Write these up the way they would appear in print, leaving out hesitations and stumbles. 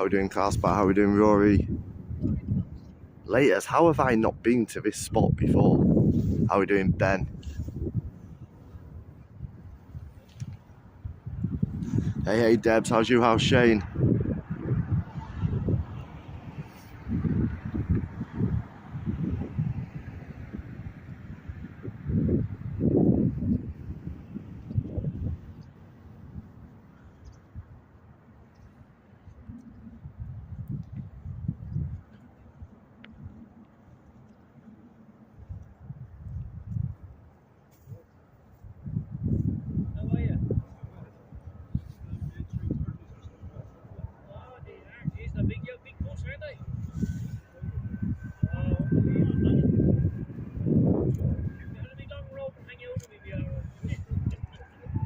How are we doing, Caspar? How are we doing, Rory? Laters, how have I not been to this spot before? How are we doing, Ben? Hey, Debs, how's you? How's Shane?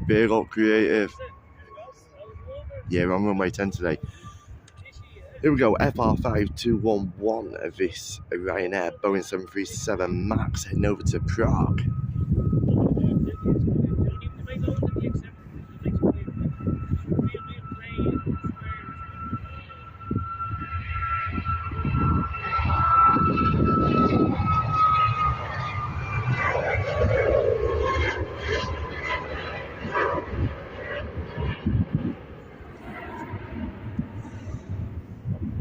Big up creative. Yeah, we're on runway 10 today. Here we go, FR5211 of this Ryanair Boeing 737 MAX heading over to Prague.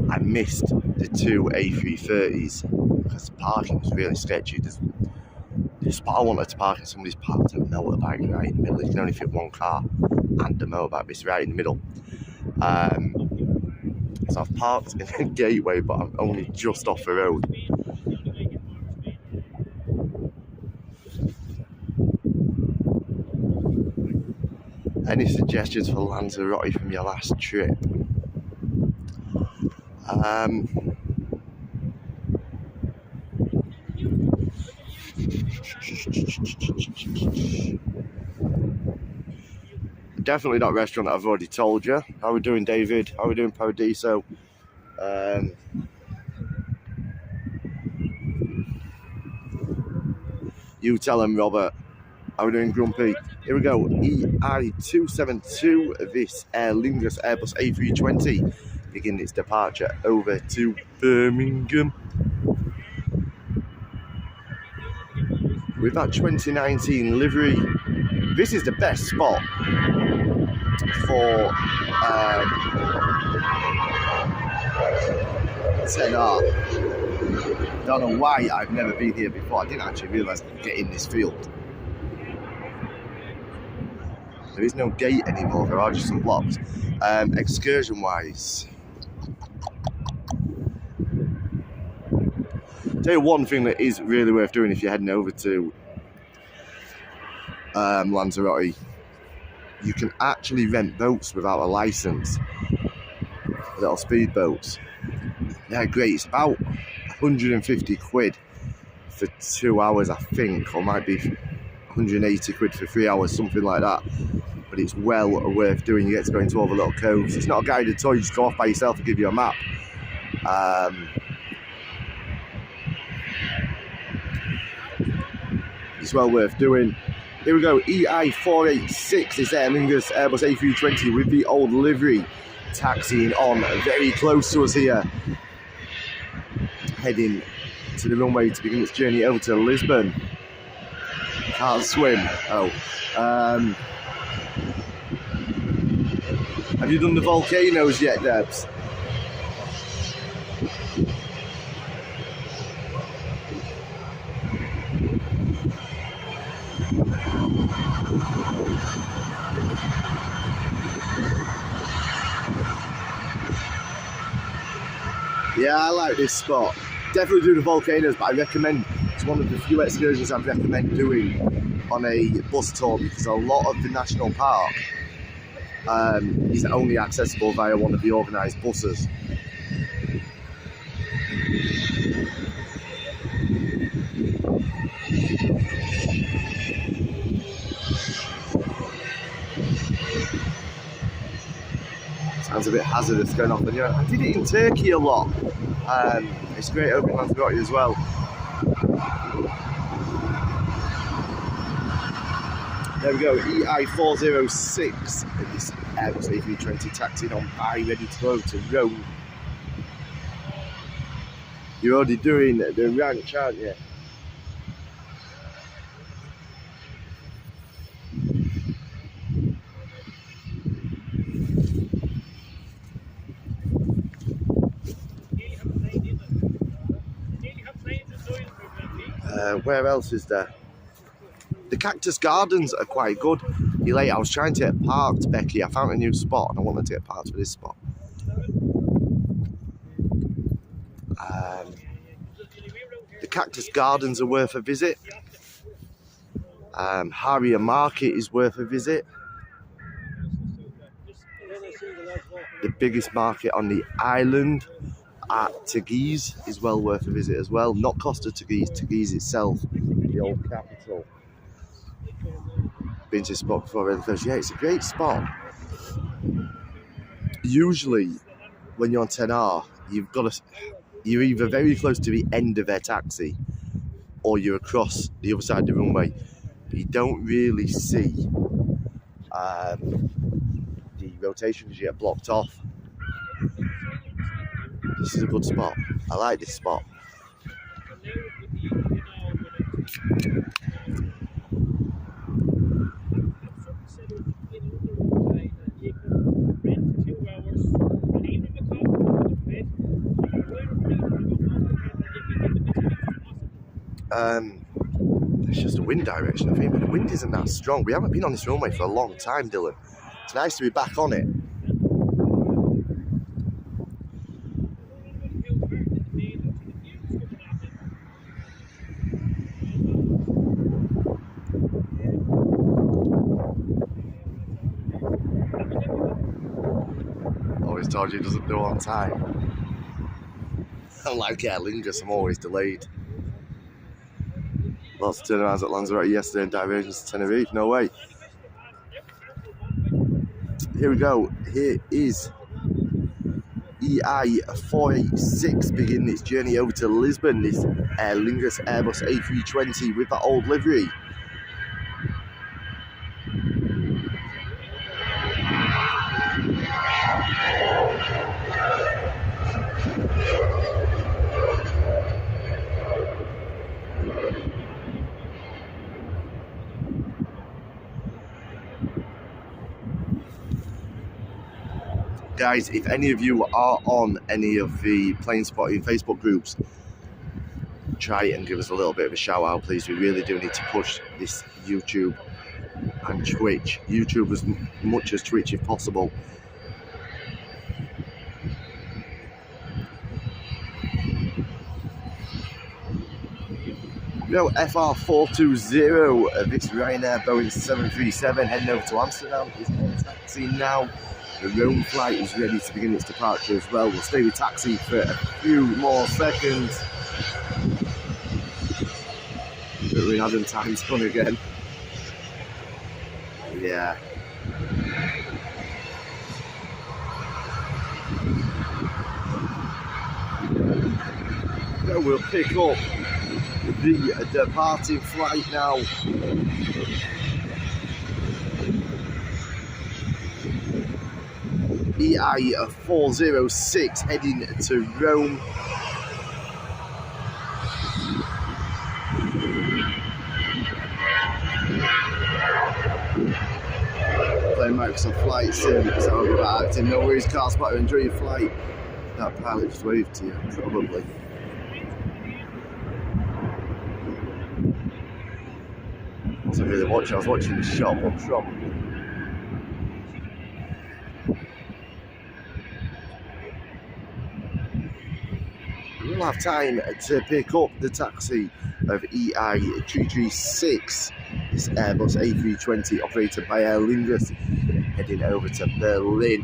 I missed the two A330s because the parking was really sketchy. The spot I wanted to park in, somebody's parked a motorbike right in the middle. You can only fit one car and a motorbike, but it's right in the middle. So I've parked in the gateway, but I'm only just off the road. Any suggestions for Lanzarote from your last trip? Definitely not restaurant, I've already told you. How are we doing, David? How are we doing, Paradiso? You tell him, Robert. How are we doing, Grumpy? Here we go, EI272, this Aer Lingus Airbus A320, beginning its departure over to Birmingham. With that 2019 livery, this is the best spot for 10R. Don't know why I've never been here before. I didn't actually realise I could get in this field. There is no gate anymore, there are just some blocks. Excursion wise, tell you one thing that is really worth doing if you're heading over to Lanzarote. You can actually rent boats without a license, little speedboats. They're great. It's about 150 quid for 2 hours, I think, or might be 180 quid for 3 hours, something like that. But it's well worth doing. You get to go into all the little coves. It's not a guided tour, you just go off by yourself and give you a map. It's well worth doing. Here we go, EI486 is Aer Lingus Airbus A320 with the old livery, taxiing on very close to us here, heading to the runway to begin its journey over to Lisbon. Can't swim. Oh. Have you done the volcanoes yet, Debs? Yeah, I like this spot. Definitely do the volcanoes, but I recommend, it's one of the few excursions I'd recommend doing on a bus tour, because a lot of the national park is only accessible via one of the organised buses. Sounds a bit hazardous going off the road. I did it in Turkey a lot. It's great over in Lanzarote as well. There we go, EI406. This Airbus A320 taxiing on by, ready to go to Rome You're already doing the ranch, aren't you? Where else is there? The Cactus Gardens are quite good. You're late. I was trying to get parked, Becky. I found a new spot and I wanted to get parked for this spot. The Cactus Gardens are worth a visit. Harrier Market is worth a visit. The biggest market on the island at Teguise is well worth a visit as well. Not Costa Teguise, Teguise itself, the old capital. Been to this spot before, yeah, it's a great spot. Usually, when you're on 10R, you're either very close to the end of their taxi, or you're across the other side of the runway. But you don't really see the rotation because you get blocked off. This is a good spot. I like this spot. It's just a wind direction, I think, but the wind isn't that strong. We haven't been on this runway for a long time, Dylan. It's nice to be back on it. Always told you it doesn't do on time. Unlike Aer Lingus, I'm always delayed. Lots of turnarounds at Lanzarote yesterday and diversions to Tenerife. No way. Here we go. Here is EI 486 beginning its journey over to Lisbon. This Aer Lingus Airbus A320 with that old livery. Guys, if any of you are on any of the plane spotting Facebook groups, try and give us a little bit of a shout out, please. We really do need to push this YouTube and Twitch. YouTube as much as Twitch if possible. Go FR420, this Ryanair Boeing 737 heading over to Amsterdam is on taxi now. The Rome flight is ready to begin its departure as well. We'll stay with taxi for a few more seconds. But we're having time zone again. Yeah. So we'll pick up the departing flight now. EI 406 heading to Rome. Playing Microsoft Flight Sim, so I'll be back acting. No worries, car spotter, enjoy your flight. That pilot just waved to you, probably. I wasn't really watching, I was watching the shop up front. We'll have time to pick up the taxi of EI 336, this Airbus A320 operated by Aer Lingus, heading over to Berlin.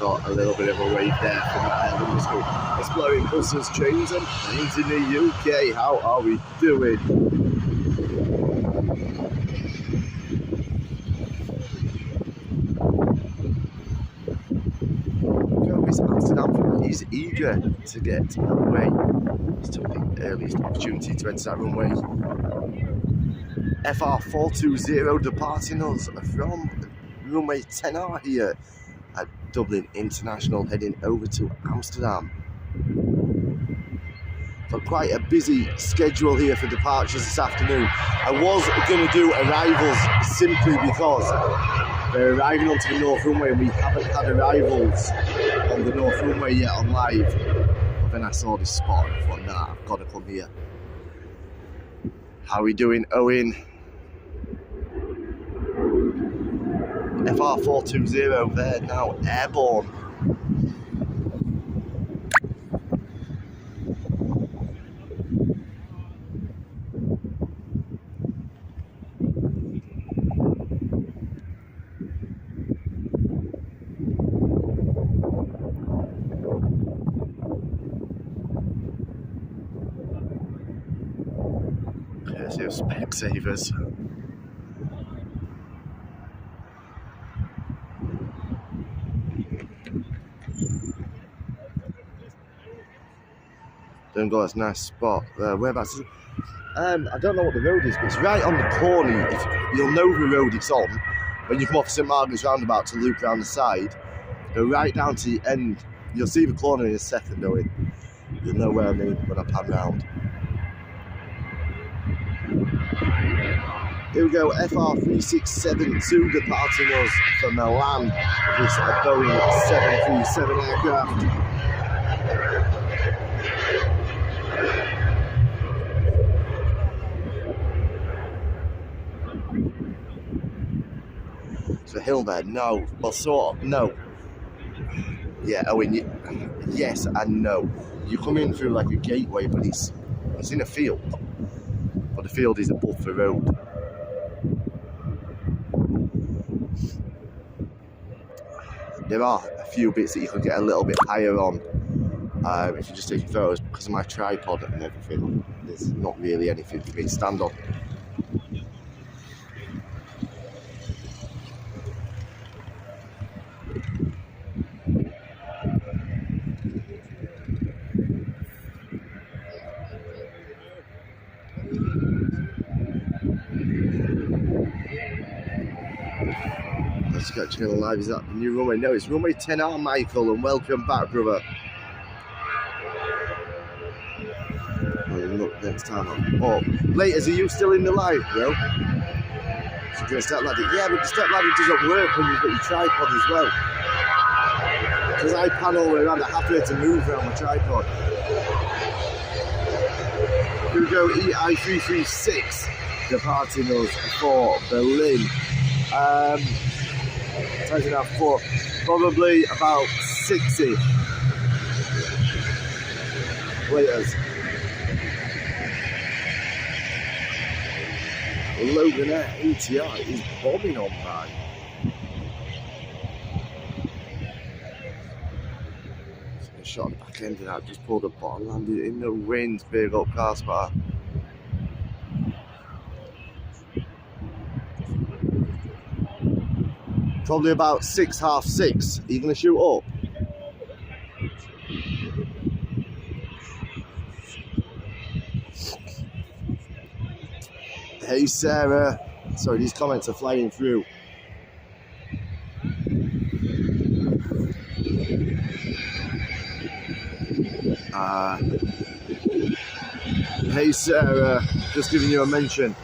got a little bit of a wave there from that London School. Exploring buses, trains and planes in the UK. How are we doing? It's Amsterdam. He's eager to get away. He's took the earliest opportunity to enter that runway. FR420 departing us from runway 10R here at Dublin International, heading over to Amsterdam. Got quite a busy schedule here for departures this afternoon. I was going to do arrivals simply because they're arriving onto the North Runway and we haven't had arrivals on the North Runway yet on live. But then I saw this spot and I thought, nah, I've got to come here. How are we doing, Owen? FR420 there now, airborne. Courtesy of Specsavers. Don't go, that's a nice spot. Whereabouts is it? I don't know what the road is, but it's right on the corner. If you'll know the road it's on when you come off St Margaret's roundabout to loop around the side. Go right down to the end. You'll see the corner in a second, Owen. You'll know where I mean when I pan round. Here we go, FR3672 departing us from Milan. This Boeing 737 aircraft. So hill there, no. Well, sort of, no. Yeah, Owen, yes and no. You come in through like a gateway, but it's in a field. But the field is above the road. There are a few bits that you could get a little bit higher on if you're just taking photos. Because of my tripod and everything, there's not really anything for me to stand on. Let's get Channel Live. Is that the new runway? No, it's runway 10R, Michael, and welcome back, brother. Look next time. Oh, Laters, are you still in the live, bro? So you're step ladder. Yeah, but the step ladder doesn't work when you've got your tripod as well. Because I pan all the way around, I have to move around my tripod. Here we go, EI336 departing us for Berlin. Taking out for probably about 60 Laters. Logan Air ATR is bombing on by. A shot on the back end of that, just pulled a bottom, landed in the wind, big up car spot. Probably about 6, half 6. Are you going to shoot up? Hey Sarah. Sorry, these comments are flying through. Hey Sarah, just giving you a mention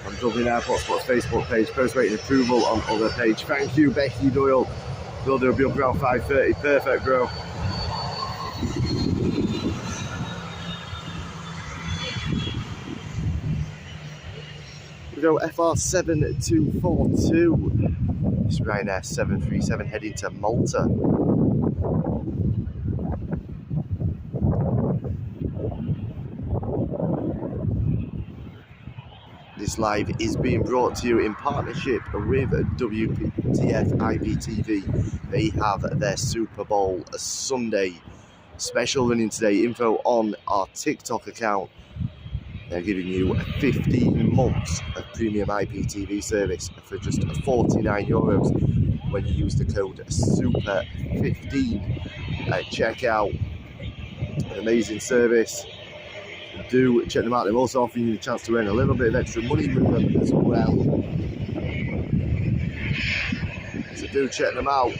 on Dublin Airport Sports Facebook page, post rating approval on other page. Thank you, Becky Doyle. Builder will be up around 5:30. Perfect, bro. We go FR7242. It's Ryanair 737 heading to Malta. This live is being brought to you in partnership with WTF IPTV. They have their Super Bowl Sunday special running today. Info on our TikTok account. They're giving you 15 months of premium IPTV service for just €49 when you use the code SUPER15 at checkout. An amazing service. Do check them out. They're also offering you the chance to earn a little bit of extra money with them as well. So do check them out.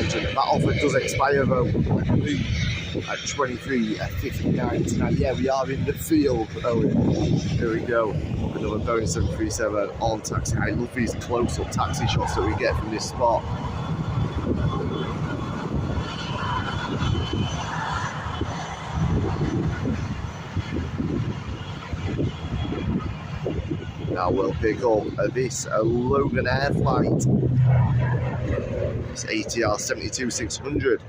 That offer does expire though at 23:59 tonight. Yeah, we are in the field. Oh, here we go. Another Boeing 737 on taxi. I love these close-up taxi shots that we get from this spot. Now we'll pick up this Logan Air flight. It's ATR 72600.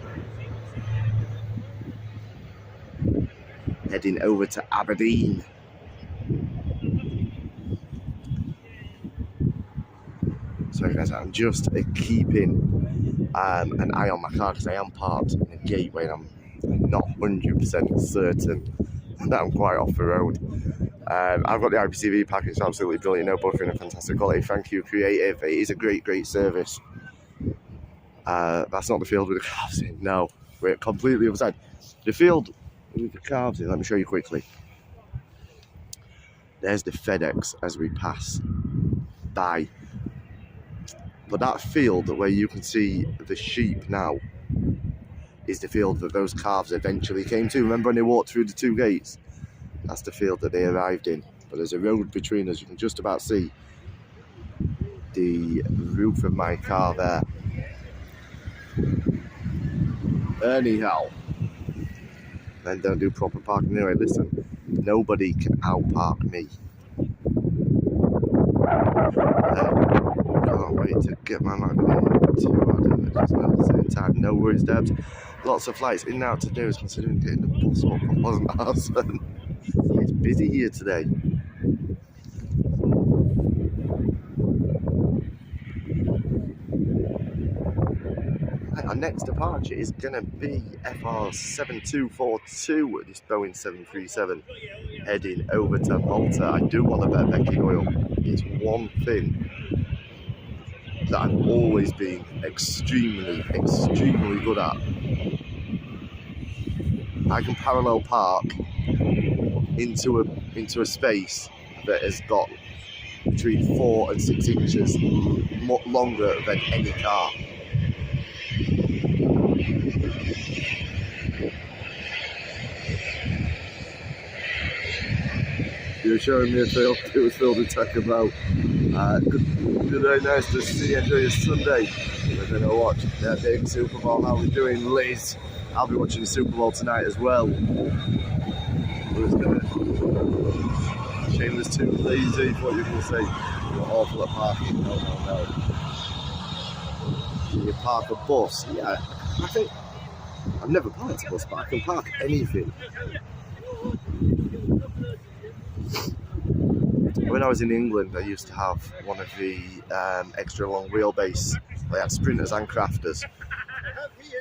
Heading over to Aberdeen. Sorry guys, I'm just keeping an eye on my car because I am parked in a gateway and I'm not 100% certain that I'm quite off the road. I've got the IPTV package, it's absolutely brilliant, no buffering and fantastic quality. Thank you, Creative. It is a great service. That's not the field with the calves in, no, we're completely other side. The field with the calves in, let me show you quickly. There's the FedEx as we pass by. But that field where you can see the sheep now is the field that those calves eventually came to. Remember when they walked through the two gates? That's the field that they arrived in. But there's a road between us. You can just about see the roof of my car there. Anyhow, men don't do proper parking anyway. Listen, nobody can outpark me. Can't wait to get my magazine to Adam at the same time. No worries, Debs. Lots of flights in and out today. I was considering getting the bus up. I wasn't asked. It's busy here today. Our next departure is going to be FR7242, this Boeing 737, heading over to Malta. I do want a bit of Becky oil. It's one thing that I've always been extremely good at. I can parallel park into a space that has got between 4 and 6 inches longer than any car. You're showing me a field. It was filled with Taco Bell. Good day, nice to see you. Enjoy your Sunday. We're going to watch the big Super Bowl. How are we doing, Liz? I'll be watching the Super Bowl tonight as well. Shameless too lazy, what you can say. You're awful at parking. No. Can you park a bus? Yeah, I think I've never parked a bus, but I can park anything. When I was in England, I used to have one of the extra long wheelbase. They had sprinters and crafters.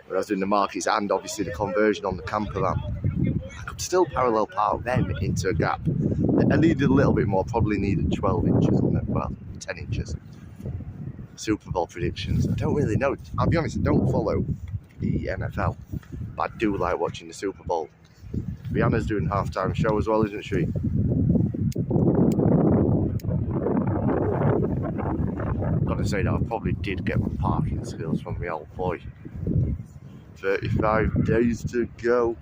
When I was doing the markets and obviously the conversion on the camper van, I could still parallel park them into a gap. I needed a little bit more, probably needed 12 inches on it, well, 10 inches. Super Bowl predictions. I don't really know. I'll be honest, I don't follow the NFL, but I do like watching the Super Bowl. Rihanna's doing halftime show as well, isn't she? Gotta say that I probably did get my parking skills from the old boy. 35 days to go.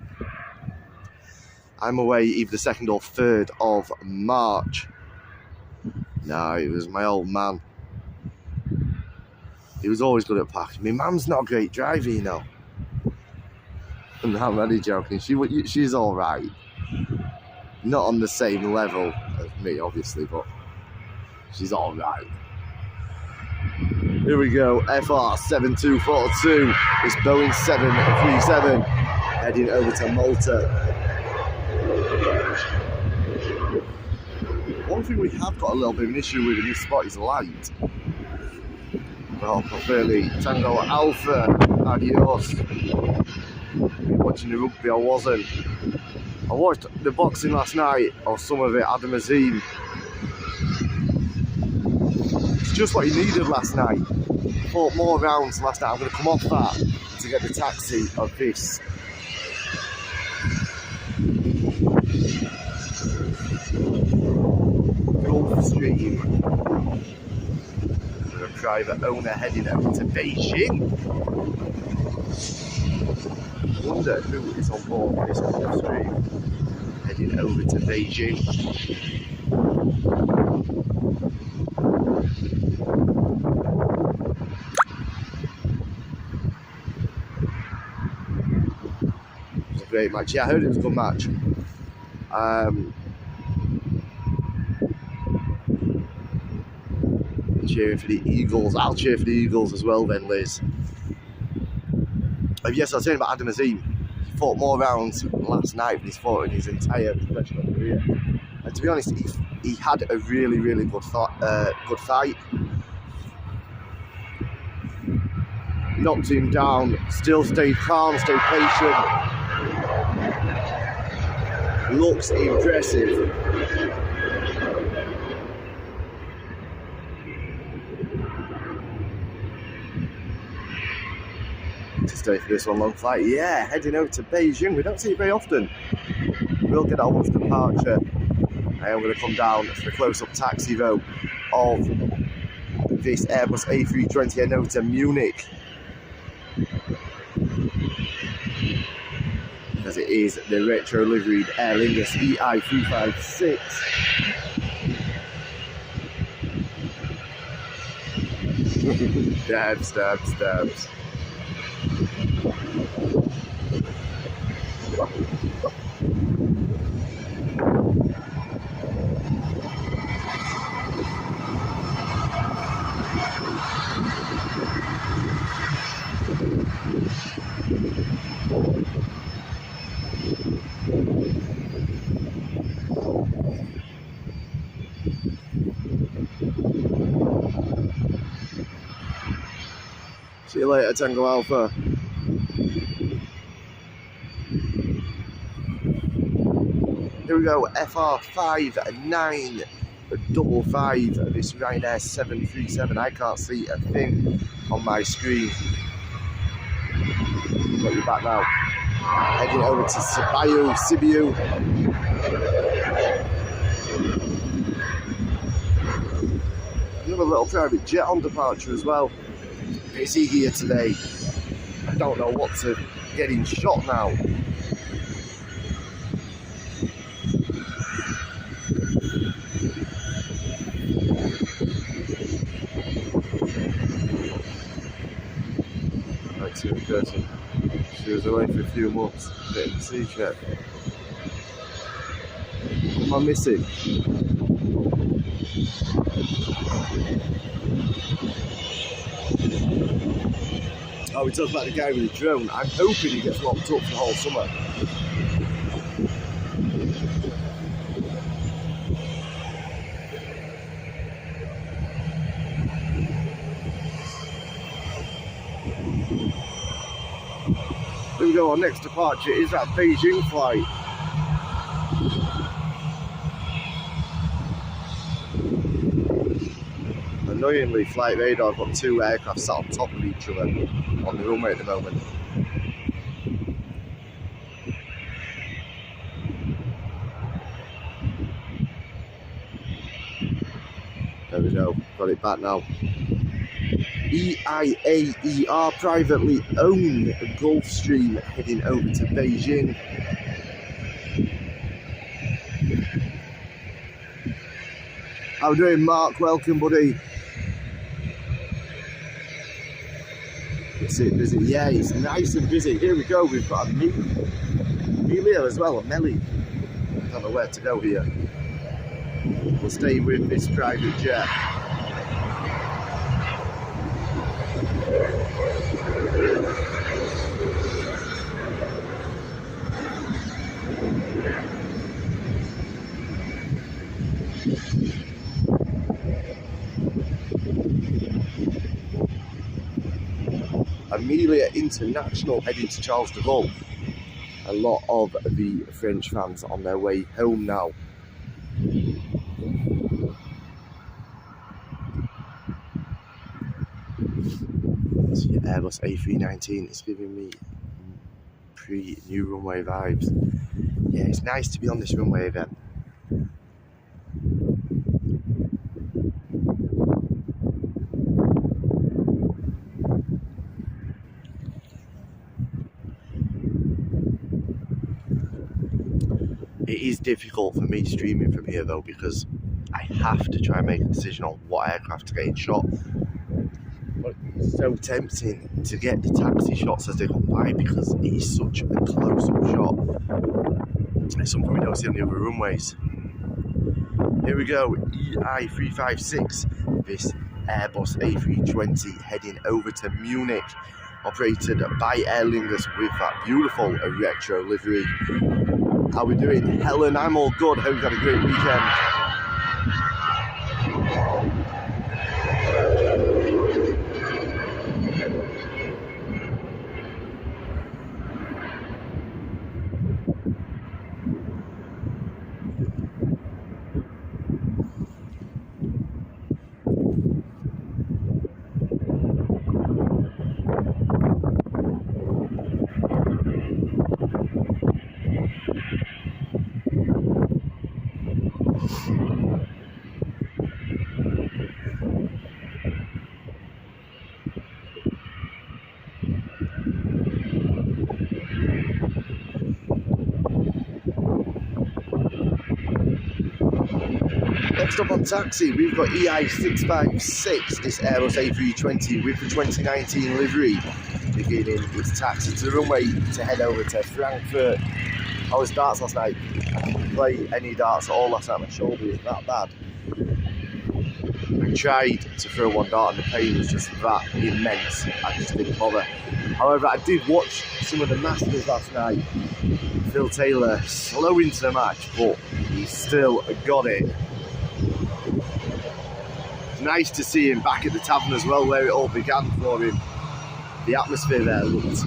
I'm away either the 2nd or 3rd of March. No, it was my old man. He was always good at parking. My mum's not a great driver, you know. I'm not really joking. She's all right. Not on the same level as me, obviously, but she's all right. Here we go. FR7242. It's Boeing 737 heading over to Malta. one thing we have got a little bit of an issue with in this spot is light. Well, preferably Tango Alpha, adios. Watching the rugby, I wasn't. I watched the boxing last night, or some of it, Adam Azim. It's just what he needed last night. Fought more rounds last night. I'm going to come off that to get the taxi of this. Gulfstream. With a private owner heading over to Beijing. I wonder who is on board this Gulfstream heading over to Beijing. Great match. Yeah, I heard it was a good match. Cheering for the Eagles. I'll cheer for the Eagles as well then, Liz. Yes, I was saying about Adam Azim. He fought more rounds last night than he's fought in his entire professional career. And to be honest, he had a really, really good fight. Knocked him down, still stayed calm, stayed patient. Looks impressive. To stay for this one long flight, yeah, heading over to Beijing. We don't see it very often. We'll get our watch departure. I'm going to come down for the close-up taxi though of this Airbus A320 heading over to Munich. As it is the retro liveried Aer Lingus EI356. Stabs. See you later, Tango Alpha. Here we go, FR59555, this Ryanair 737. I can't see a thing on my screen. Got you back now. Heading over to Sibiu. Another little private jet on departure as well. Busy here today. I don't know what to get in shot now. Right, see the curtain. She was away for a few months. Getting the sea check. What am I missing? Oh, we talked about the guy with the drone. I'm hoping he gets locked up for the whole summer. Here we go, our next departure is that Beijing flight. Annoyingly, Flight Radar have got two aircraft sat on top of each other on the runway at the moment. There we go, got it back now. EIAER privately owned Gulfstream heading over to Beijing. How are you doing, Mark? Welcome, buddy. Is it busy? Yeah, it's nice and busy. Here we go. We've got a Amelia as well, a Melly. I don't know where to go here. We'll stay with this private jet. Amelia International heading to Charles de Gaulle. A lot of the French fans on their way home now. So your Airbus A319 is giving me pre-new runway vibes. Yeah, it's nice to be on this runway again. It is difficult for me streaming from here though, because I have to try and make a decision on what aircraft to get in shot. But it's so tempting to get the taxi shots as they come by because it is such a close-up shot. It's something we don't see on the other runways. Here we go, EI356, this Airbus A320 heading over to Munich, operated by Aer Lingus with that beautiful retro livery. How we doing? Helen, I'm all good. Hope you've had a great weekend. Next up on taxi, we've got EI656, this Airbus A320 with the 2019 livery, beginning its taxi to the runway to head over to Frankfurt. I was darts last night. I didn't play any darts at all last night. My shoulder was that bad. I tried to throw one dart and the pain was just that immense. I just didn't bother. However, I did watch some of the Masters last night. Phil Taylor slow into the match, but he still got it. It's nice to see him back at the tavern as well, where it all began for him. The atmosphere there looked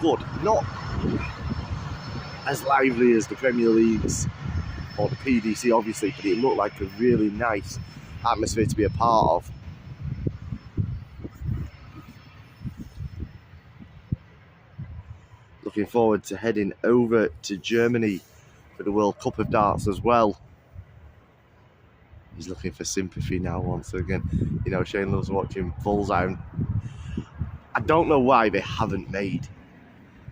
good. Not as lively as the Premier Leagues or the PDC, obviously, but it looked like a really nice atmosphere to be a part of. Looking forward to heading over to Germany for the World Cup of Darts as well. He's looking for sympathy now once again. You know, Shane loves watching Bullseye. I don't know why they haven't made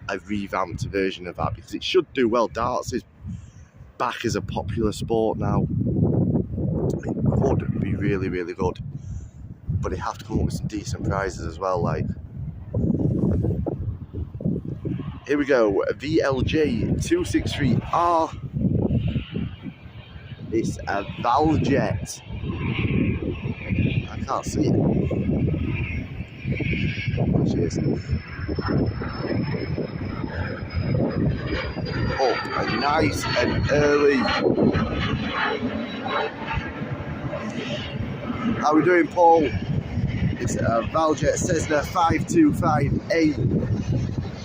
a revamped version of that, because it should do well. Darts is back as a popular sport now. It could be really, really good. But they have to come up with some decent prizes as well, like. Here we go, VLJ 263R. It's a Valjet. I can't see it. Cheers. Up and nice and early. How are we doing, Paul? It's a Valjet Cessna 525A.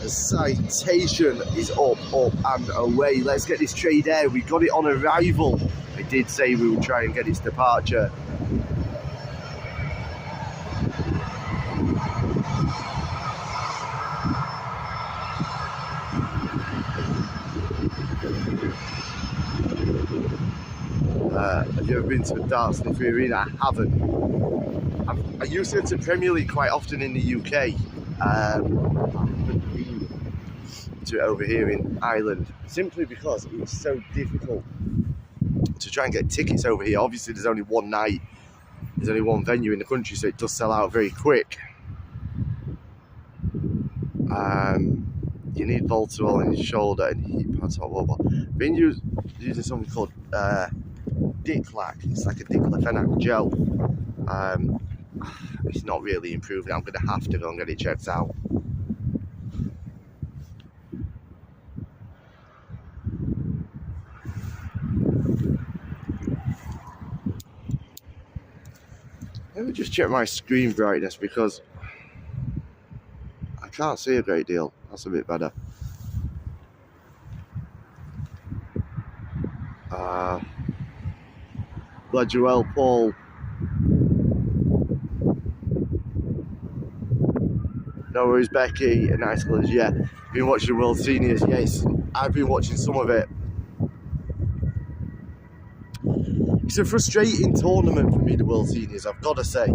The citation is up and away. Let's get this trade air. We got it on arrival. I did say we would try and get its departure. Have you ever been to a darts in the arena? I haven't. I used to go to Premier League quite often in the UK. I haven't been to it over here in Ireland, simply because it was so difficult to try and get tickets over here. Obviously there's only one night, there's only one venue in the country, so it does sell out very quick. You need Voltol on your shoulder and heat pads all over. Been using something called Diclac. It's like a diclofenac gel. It's not really improving. I'm going to have to go and get it checked out. Let me just check my screen brightness, because can't see a great deal. That's a bit better. Joel Paul. No worries, Becky. Nice colours, yeah. Been watching the World Seniors, yes. I've been watching some of it. It's a frustrating tournament for me, the World Seniors, I've got to say.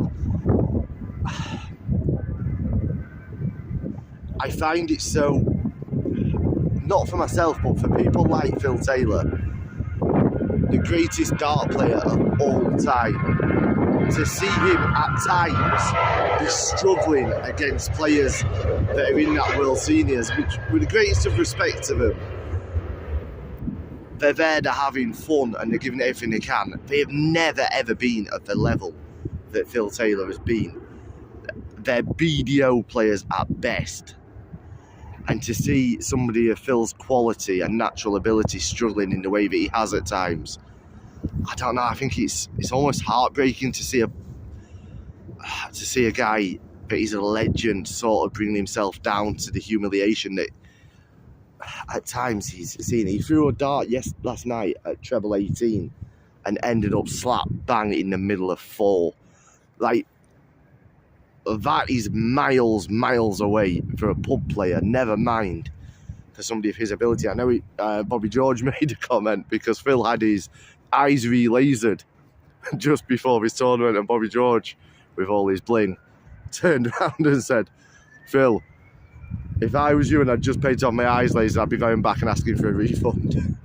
I find it so, not for myself, but for people like Phil Taylor, the greatest dart player of all time, to see him at times be struggling against players that are in that World Seniors, which, with the greatest of respect to them, they're there, they're having fun and they're giving everything they can. They have never ever been at the level that Phil Taylor has been. They're BDO players at best. And to see somebody of Phil's quality and natural ability struggling in the way that he has at times, I don't know, I think it's almost heartbreaking to see a guy that is a legend sort of bringing himself down to the humiliation that at times he's seen. He threw a dart last night at treble 18 and ended up slap bang in the middle of 4. Like, that is miles away for a pub player, never mind for somebody of his ability. I know Bobby George made a comment because Phil had his eyes re-lasered just before this tournament, and Bobby George, with all his bling, turned around and said, "Phil, if I was you and I'd just paid off my eyes laser, I'd be going back and asking for a refund."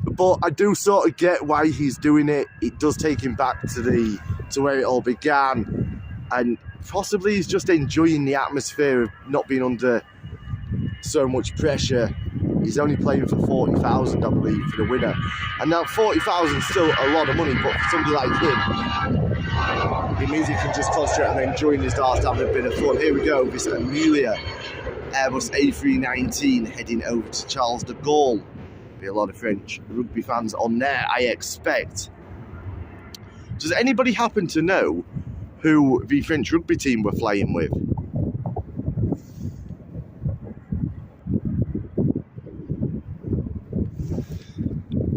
But I do sort of get why he's doing it. It does take him back to where it all began. And possibly he's just enjoying the atmosphere of not being under so much pressure. He's only playing for 40,000, I believe, for the winner. And now 40,000 is still a lot of money, but for somebody like him, it means he can just concentrate on enjoying his darts, having a bit of fun. Here we go, this Amelia Airbus A319 heading over to Charles de Gaulle. Be a lot of French rugby fans on there, I expect. Does anybody happen to know who the French rugby team were flying with?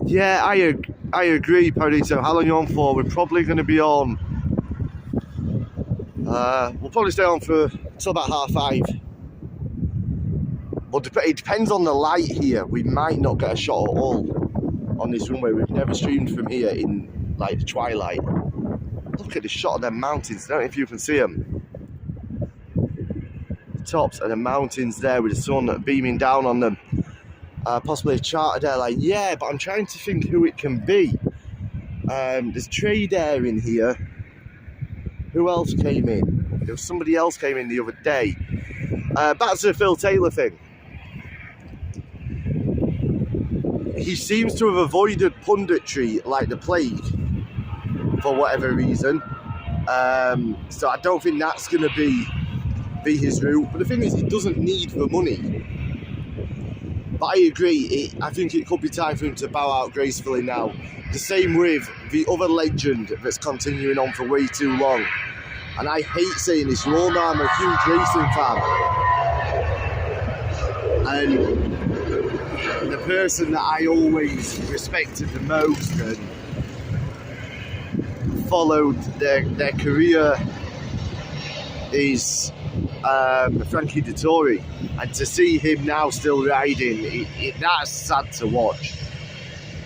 Yeah, I agree, Paradito. How long are you on for? We're probably going to be on. We'll probably stay on for until about 5:30. But it depends on the light here. We might not get a shot at all on this runway. We've never streamed from here in like the twilight. Look at the shot of them mountains. I don't know if you can see them. The tops of the mountains there with the sun beaming down on them. Possibly a chartered airline. Yeah, but I'm trying to think who it can be. There's Trade Air in here. Who else came in? There was somebody else came in the other day. Back to the Phil Taylor thing. He seems to have avoided punditry like the plague, for whatever reason. So I don't think that's going to be his route. But the thing is, he doesn't need the money. But I agree, I think it could be time for him to bow out gracefully now. The same with the other legend that's continuing on for way too long. And I hate saying this, you all know I'm a huge racing fan. And the person that I always respected the most and followed their career is Frankie Dettori, and to see him now still riding, that's sad to watch,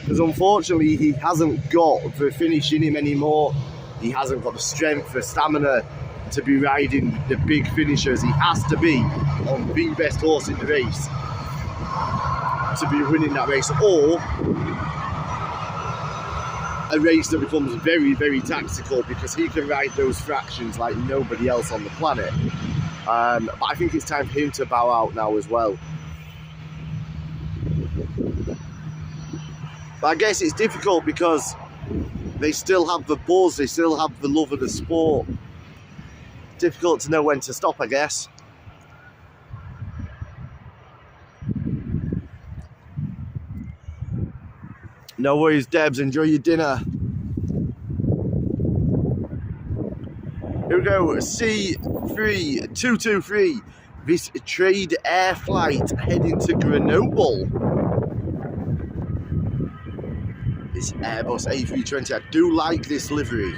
because unfortunately he hasn't got the finish in him anymore. He hasn't got the strength, the stamina to be riding the big finishers. He has to be on the best horse in the race to be winning that race, or a race that becomes very, very tactical, because he can ride those fractions like nobody else on the planet. But I think it's time for him to bow out now as well. But I guess it's difficult because they still have the buzz, they still have the love of the sport. Difficult to know when to stop, I guess. No worries, Debs, enjoy your dinner. Here we go, C3223. This trade air flight heading to Grenoble. This Airbus A320, I do like this livery.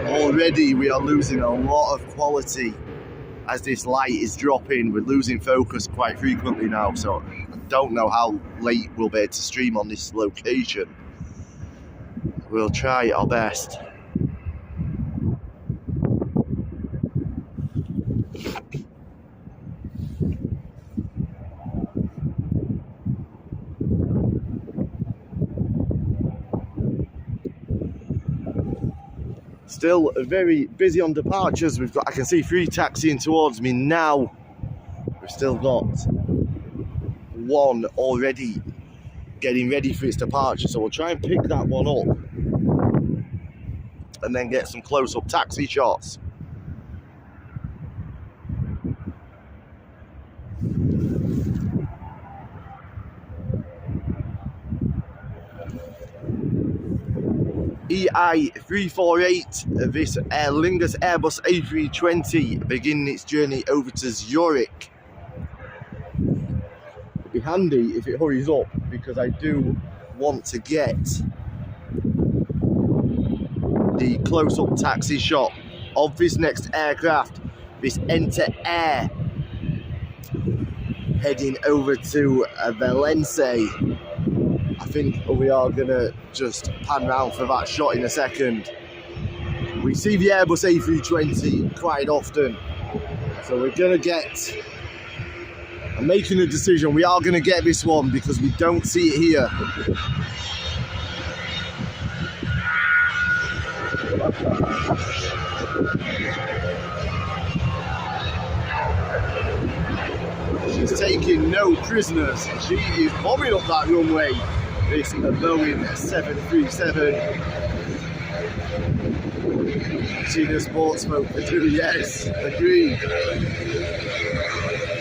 Already we are losing a lot of quality as this light is dropping. We're losing focus quite frequently now, so I don't know how late we'll be able to stream on this location. We'll try our best. Still very busy on departures. I can see 3 taxiing towards me now. We've still got 1 already getting ready for its departure, so we'll try and pick that one up and then get some close-up taxi shots. EI348, this Aer Lingus Airbus A320 beginning its journey over to Zurich. It'd be handy if it hurries up because I do want to get the close-up taxi shot of this next aircraft, this Enter Air, heading over to Valence. I think we are going to just pan round for that shot in a second. We see the Airbus A320 quite often, so we're going to get... I'm making a decision, we are going to get this one because we don't see it here. She's taking no prisoners. She is bombing up that runway. This is a Boeing 737. See the sports folk do, yes, agreed.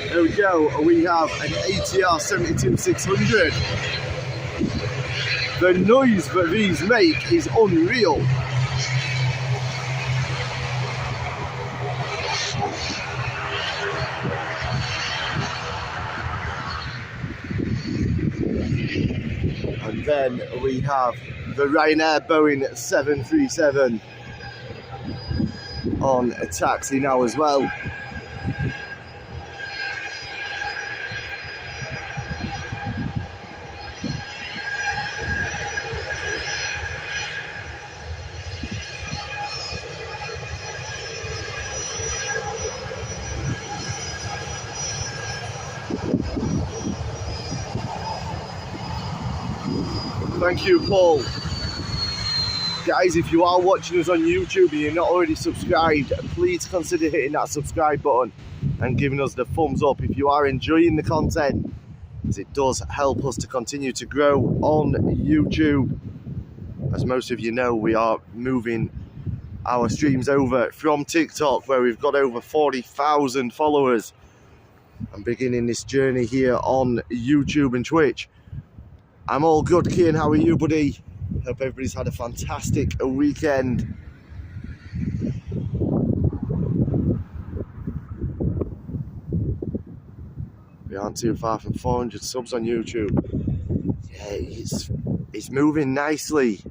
There we go, we have an ATR 72-600. The noise that these make is unreal. And then we have the Ryanair Boeing 737 on a taxi now as well. Thank you, Paul. Guys, if you are watching us on YouTube and you're not already subscribed, please consider hitting that subscribe button and giving us the thumbs up if you are enjoying the content, as it does help us to continue to grow on YouTube. As most of you know, we are moving our streams over from TikTok, where we've got over 40,000 followers, and beginning this journey here on YouTube and Twitch. I'm all good, Kian. How are you, buddy? Hope everybody's had a fantastic weekend. We aren't too far from 400 subs on YouTube. Yeah, it's moving nicely.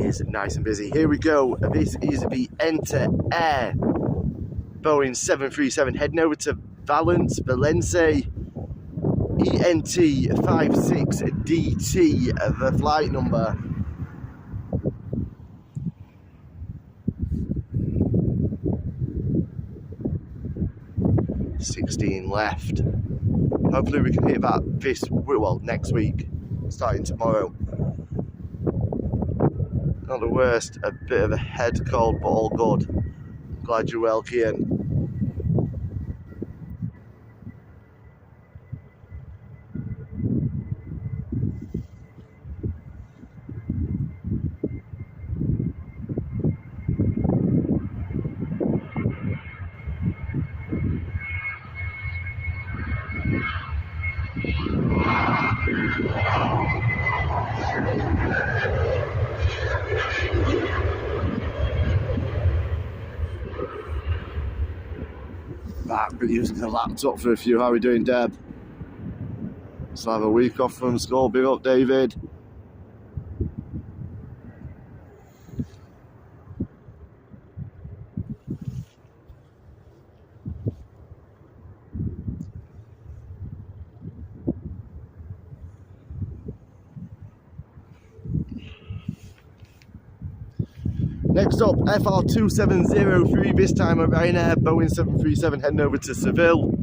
It's nice and busy. Here we go. This is the Enter Air Boeing 737 heading over to Valence, ENT56DT, the flight number. $16 left. Hopefully we can hit that next week, starting tomorrow. Not the worst, a bit of a head cold, but all good. Glad you're well, Kian. Right, been using the laptop for a few. How are we doing, Deb? Let's have a week off from school. Big up, David. Next up, FR2703, this time a Ryanair Boeing 737 heading over to Seville.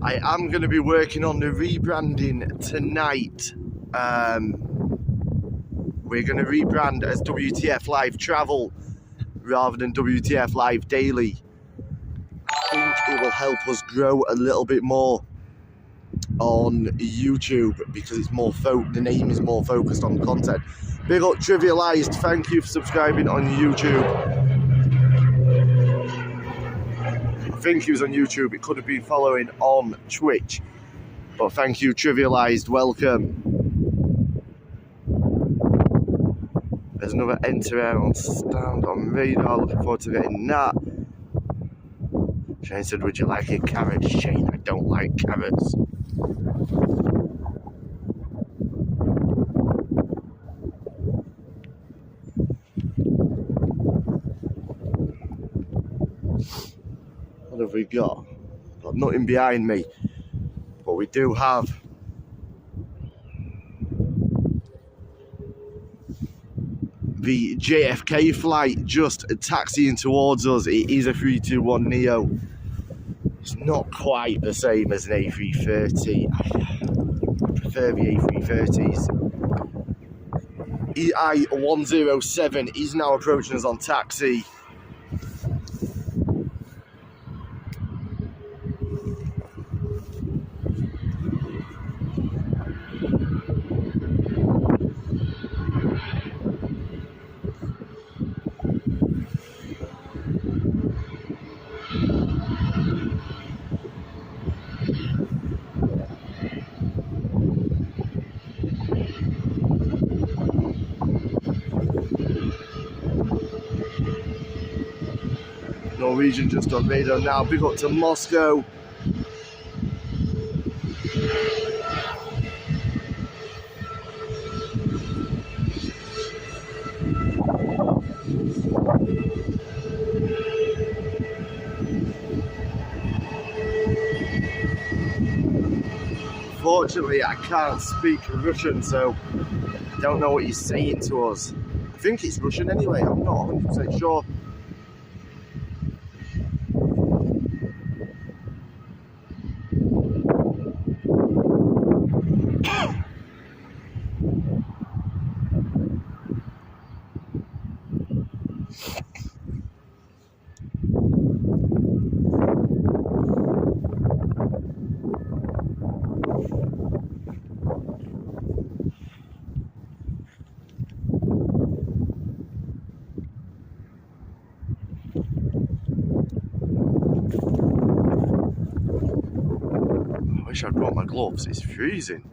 I am going to be working on the rebranding tonight. We're going to rebrand as WTF Live Travel rather than WTF Live Daily. I think it will help us grow a little bit more on YouTube because it's more the name is more focused on content. Big up Trivialized, thank you for subscribing on YouTube. I think he was on YouTube, it could have been following on Twitch, but thank you Trivialized, welcome. There's another enter air on stand on radar, looking forward to getting that. Shane said, would you like a carrot? Shane, I don't like carrots. What have we got? Got nothing behind me, but we do have the JFK flight just taxiing towards us. It is a 321neo. It's not quite the same as an A330. I prefer the A330s. EI107 is now approaching us on taxi. Norwegian just on radar now, big up to Moscow. Fortunately, I can't speak Russian, so I don't know what he's saying to us. I think it's Russian anyway, I'm not 100% sure. wish I'd brought my gloves. It's freezing.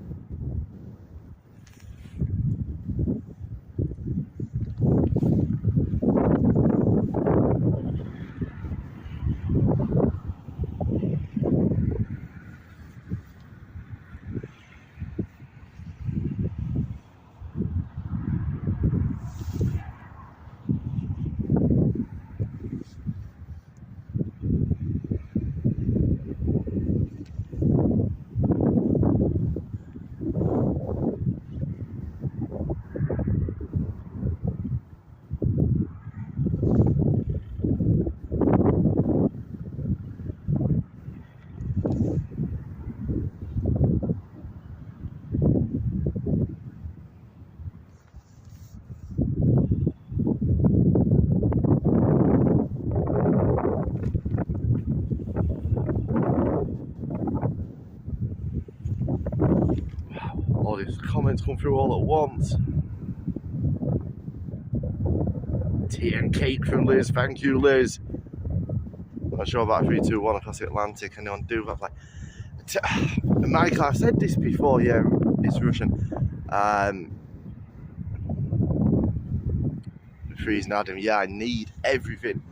All these comments come through all at once. Tea and cake from Liz. Thank you, Liz. Not sure about 321 across the Atlantic. Anyone do that? Like, Michael, I've said this before. Yeah, it's Russian. Freezing Adam. Yeah, I need everything.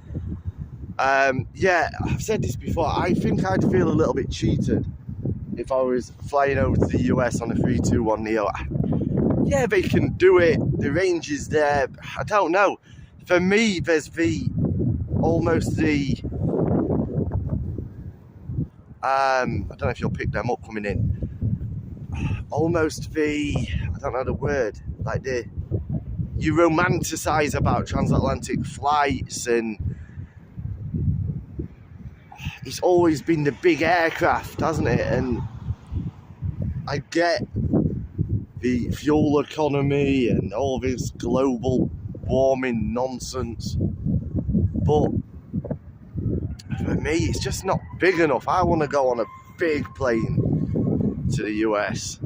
Yeah, I've said this before. I think I'd feel a little bit cheated if I was flying over to the US on a 321 Neo. Yeah, they can do it. The range is there. I don't know. For me, there's I don't know if you'll pick them up coming in. I don't know the word. Like you romanticize about transatlantic flights, and it's always been the big aircraft, hasn't it? And I get the fuel economy and all this global warming nonsense, but for me it's just not big enough. I want to go on a big plane to the US.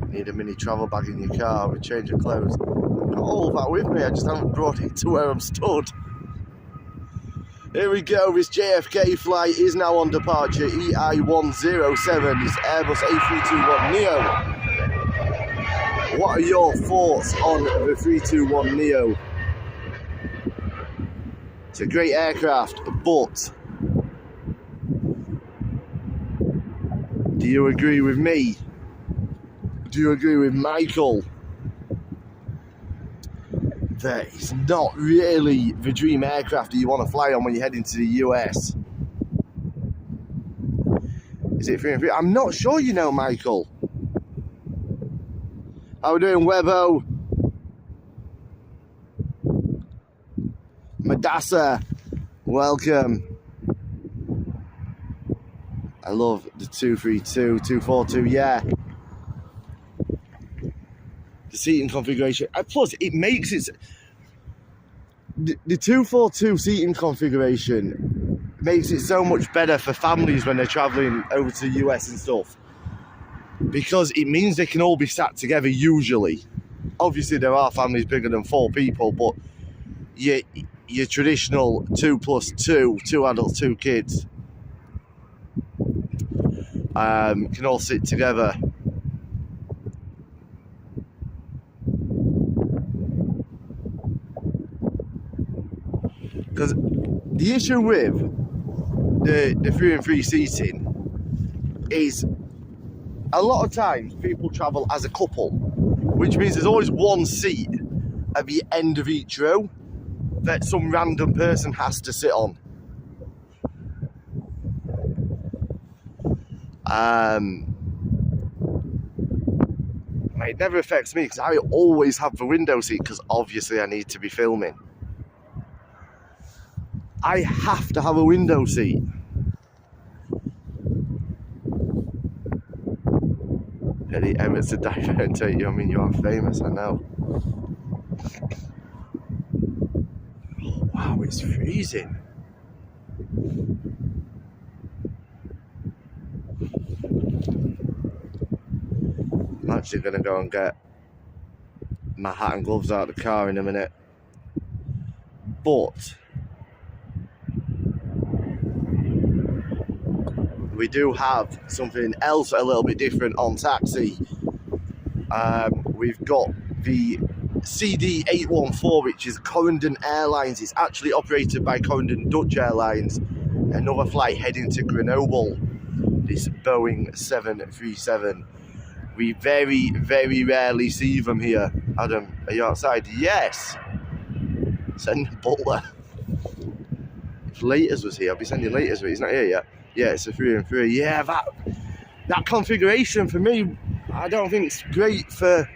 Need a mini travel bag in your car with change of clothes. I've got all of that with me, I just haven't brought it to where I'm stood. Here we go, this JFK flight is now on departure, EI107, it's Airbus A321neo. What are your thoughts on the 321 Neo? It's a great aircraft, but do you agree with me? Do you agree with Michael that it's not really the dream aircraft that you want to fly on when you're heading to the US? Is it 3 and 3? I'm not sure, you know, Michael. How we doing, Webbo? Madassa, welcome. I love the 232, 242, yeah. The seating configuration. Plus, it makes it... The 242 seating configuration makes it so much better for families when they're travelling over to the US and stuff. Because it means they can all be sat together usually. Obviously, there are families bigger than 4 people, but your traditional 2+2, 2 adults, 2 kids, can all sit together. Because the issue with the 3 and 3 seating is a lot of times people travel as a couple, which means there's always one seat at the end of each row that some random person has to sit on. It never affects me because I always have the window seat because obviously I need to be filming. I have to have a window seat. Eddie Emmett's a diver, you. I mean, you are famous, I know. Oh, wow, it's freezing. I'm actually going to go and get my hat and gloves out of the car in a minute. But we do have something else a little bit different on taxi. We've got the CD814, which is Corendon Airlines. It's actually operated by Corendon Dutch Airlines. Another flight heading to Grenoble. This Boeing 737. We very, very rarely see them here. Adam, are you outside? Yes. Send Butler. If Laters was here, I'd be sending Laters, but he's not here yet. Yeah, it's a 3 and 3. Yeah, that configuration for me, I don't think it's great for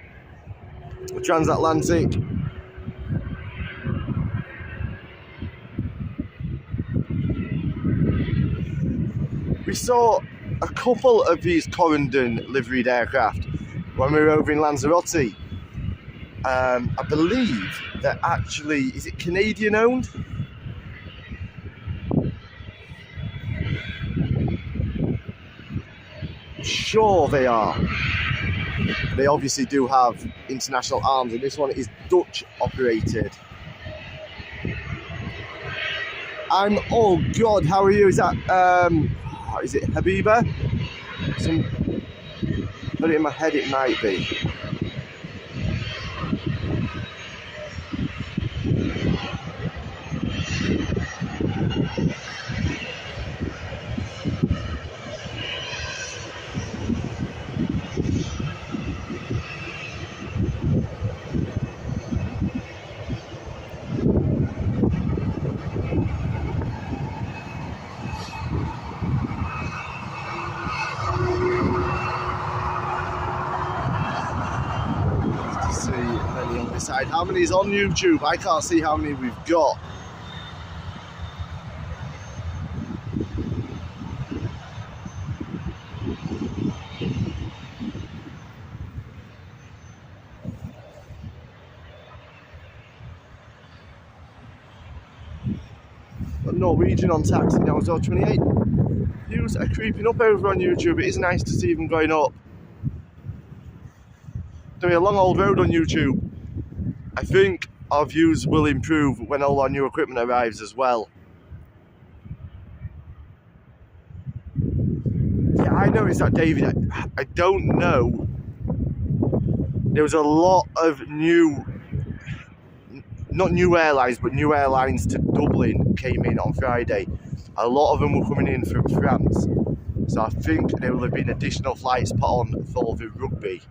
transatlantic. We saw a couple of these Corendon liveried aircraft when we were over in Lanzarote. I believe they're actually, is it Canadian owned? Sure they are. They obviously do have international arms, and this one is Dutch operated. Oh God, how are you? Is that is it Habiba? Put it in my head, it might be. How many is on YouTube? I can't see how many we've got. Norwegian on taxi now as well, 28. Views are creeping up over on YouTube. It is nice to see them going up. There'll be a long old road on YouTube. I think our views will improve when all our new equipment arrives as well. Yeah, I noticed that, David. I don't know. There was a lot of new, not new airlines, but new airlines to Dublin came in on Friday. A lot of them were coming in from France. So I think there will have been additional flights put on for the rugby.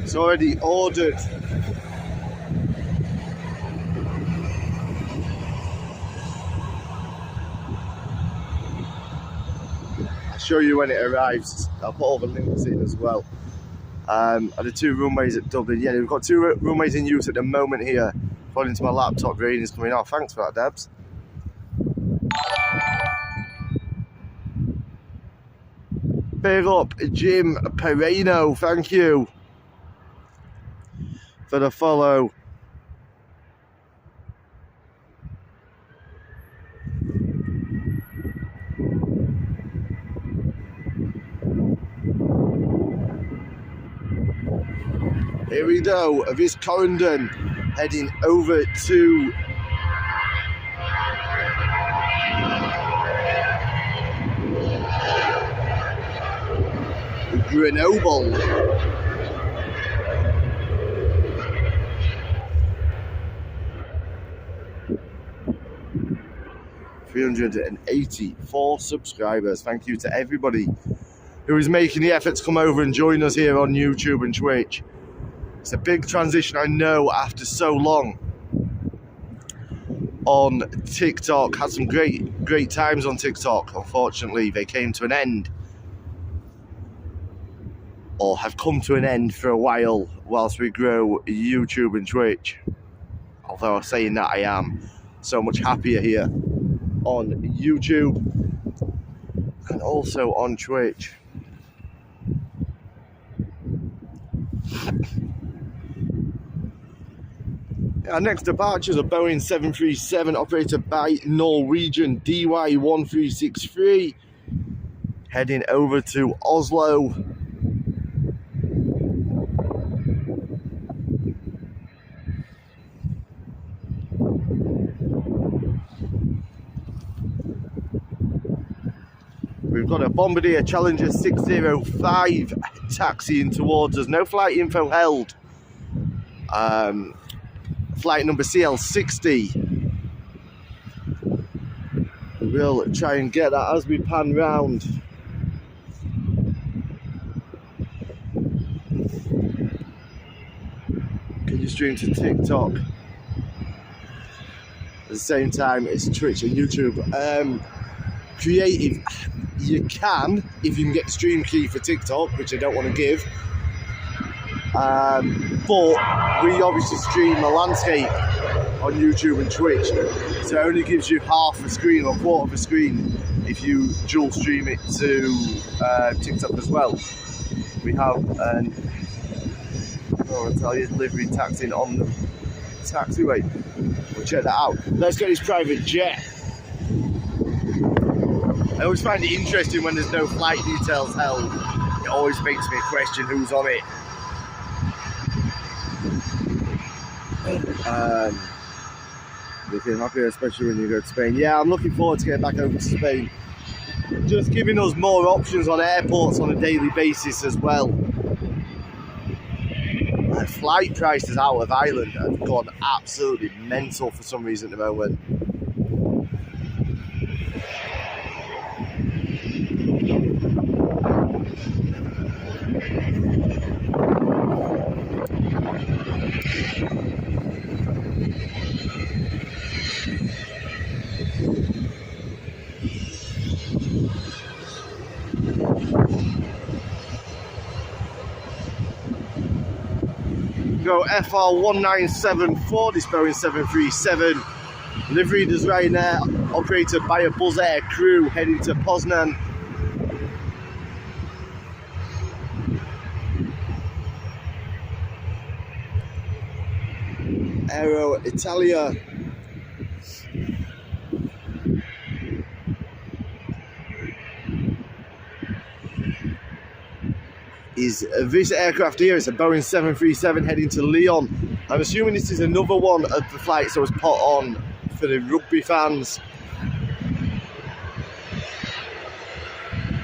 It's already ordered. I'll show you when it arrives. I'll put all the links in as well. And the 2 runways at Dublin. Yeah, we've got 2 runways in use at the moment here. According to my laptop, rain is coming off. Thanks for that, Debs. Big up Jim Pereno, thank you for the follow. Here we go, this Corendon heading over to Grenoble. $384 subscribers. Thank you to everybody who is making the effort to come over and join us here on YouTube and Twitch. It's a big transition, I know, after so long on TikTok. Had some great times on TikTok. Unfortunately, they came to an end, or have come to an end for a while whilst we grow YouTube and Twitch. Although saying that, I am so much happier here on YouTube and also on Twitch. Our next departure is a Boeing 737 operated by Norwegian DY1363, heading over to Oslo. We've got a Bombardier Challenger 605 taxiing towards us. No flight info held. Flight number CL60. We'll try and get that as we pan round. Can you stream to TikTok at the same time as Twitch and YouTube? Creative, you can, if you can get the stream key for TikTok, which I don't want to give. But we obviously stream the landscape on YouTube and Twitch, so it only gives you half a screen or quarter of a screen if you dual stream it to TikTok as well. We have an Italian livery taxiing on the taxiway. We'll check that out. Let's get this private jet. I always find it interesting when there's no flight details held. It always makes me question who's on it. You feel happier, especially when you go to Spain. Yeah, I'm looking forward to getting back over to Spain. Just giving us more options on airports on a daily basis as well. Flight prices out of Ireland have gone absolutely mental for some reason at the moment. Go FR1974, this Boeing 737. Liveried as Ryanair, operated by a Buzz Air crew, heading to Poznan. Aero Italia. This aircraft here is a Boeing 737 heading to Lyon. I'm assuming this is another one of the flights that was put on for the rugby fans.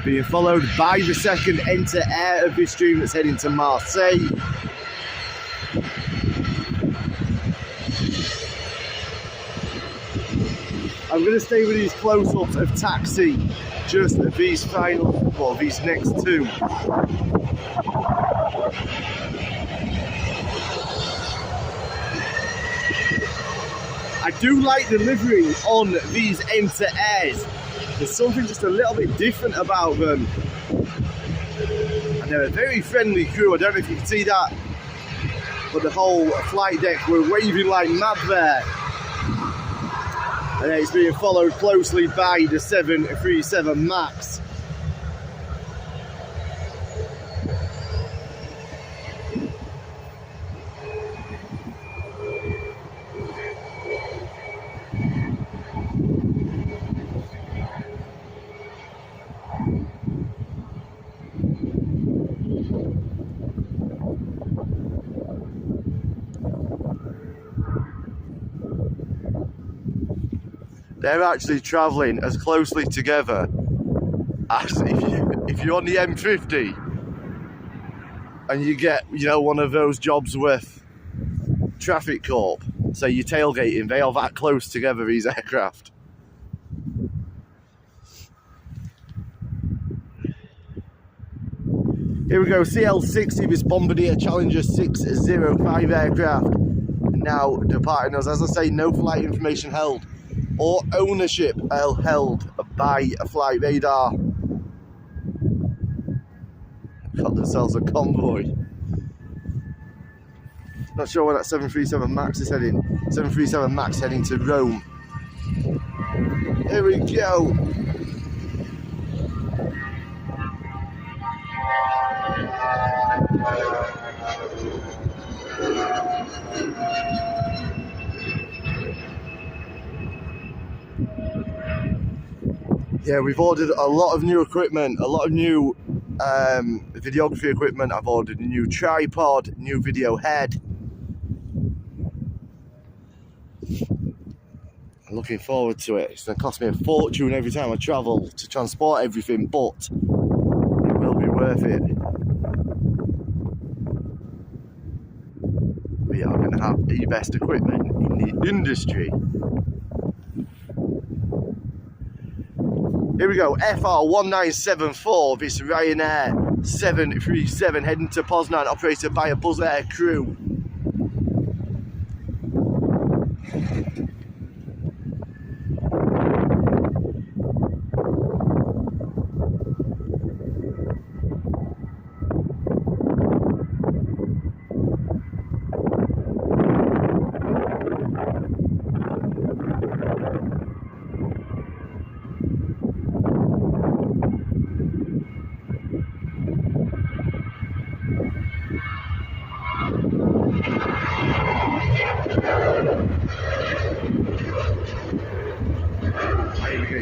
Being followed by the second Enter Air of this stream that's heading to Marseille. I'm going to stay with these close-ups of taxi, just these final, well, these next two. I do like the livery on these Enter Airs. There's something just a little bit different about them. And they're a very friendly crew. I don't know if you can see that, but the whole flight deck were waving like mad there. And it's being followed closely by the 737 MAX. They're actually travelling as closely together as if you're on the M50 and you get, you know, one of those jobs with Traffic Corp, so you're tailgating, they are that close together, these aircraft. Here we go, CL-60, this Bombardier Challenger 605 aircraft. Now departing us. As I say, no flight information held or ownership held by a flight radar. Got themselves a convoy. Not sure where that 737 MAX is heading. 737 MAX heading to Rome. Here we go. Yeah, we've ordered a lot of new equipment, a lot of new videography equipment. I've ordered a new tripod, new video head. I'm looking forward to it. It's going to cost me a fortune every time I travel to transport everything, but it will be worth it. We are going to have the best equipment in the industry. Here we go, FR1974, this Ryanair 737 heading to Poznan, operated by a Buzz Air crew.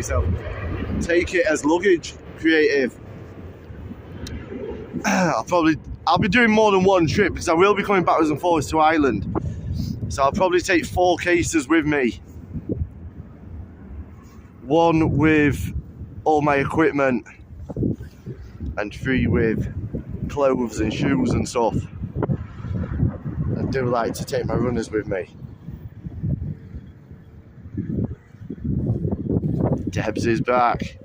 So take it as luggage, creative. I'll be doing more than one trip because I will be coming backwards and forwards to Ireland. So I'll probably take 4 cases with me. 1 with all my equipment and 3 with clothes and shoes and stuff. I do like to take my runners with me. Debs is back.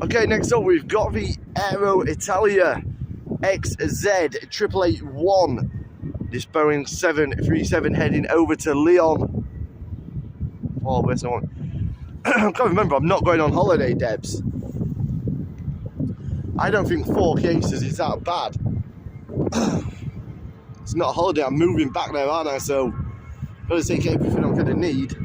Okay, next up we've got the Aero Italia XZ 881. This Boeing 737 heading over to Lyon. Oh, where's someone? I can't remember, I'm not going on holiday, Debs. I don't think 4 cases is that bad. It's not a holiday, I'm moving back there, aren't I? So, I've got to take everything I'm going to need.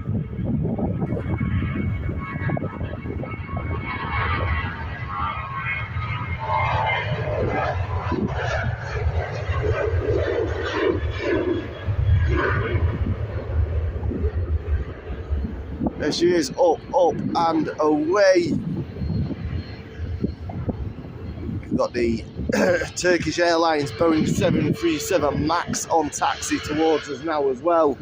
There she is, up, and away. We've got the Turkish Airlines Boeing 737 MAX on taxi towards us now as well.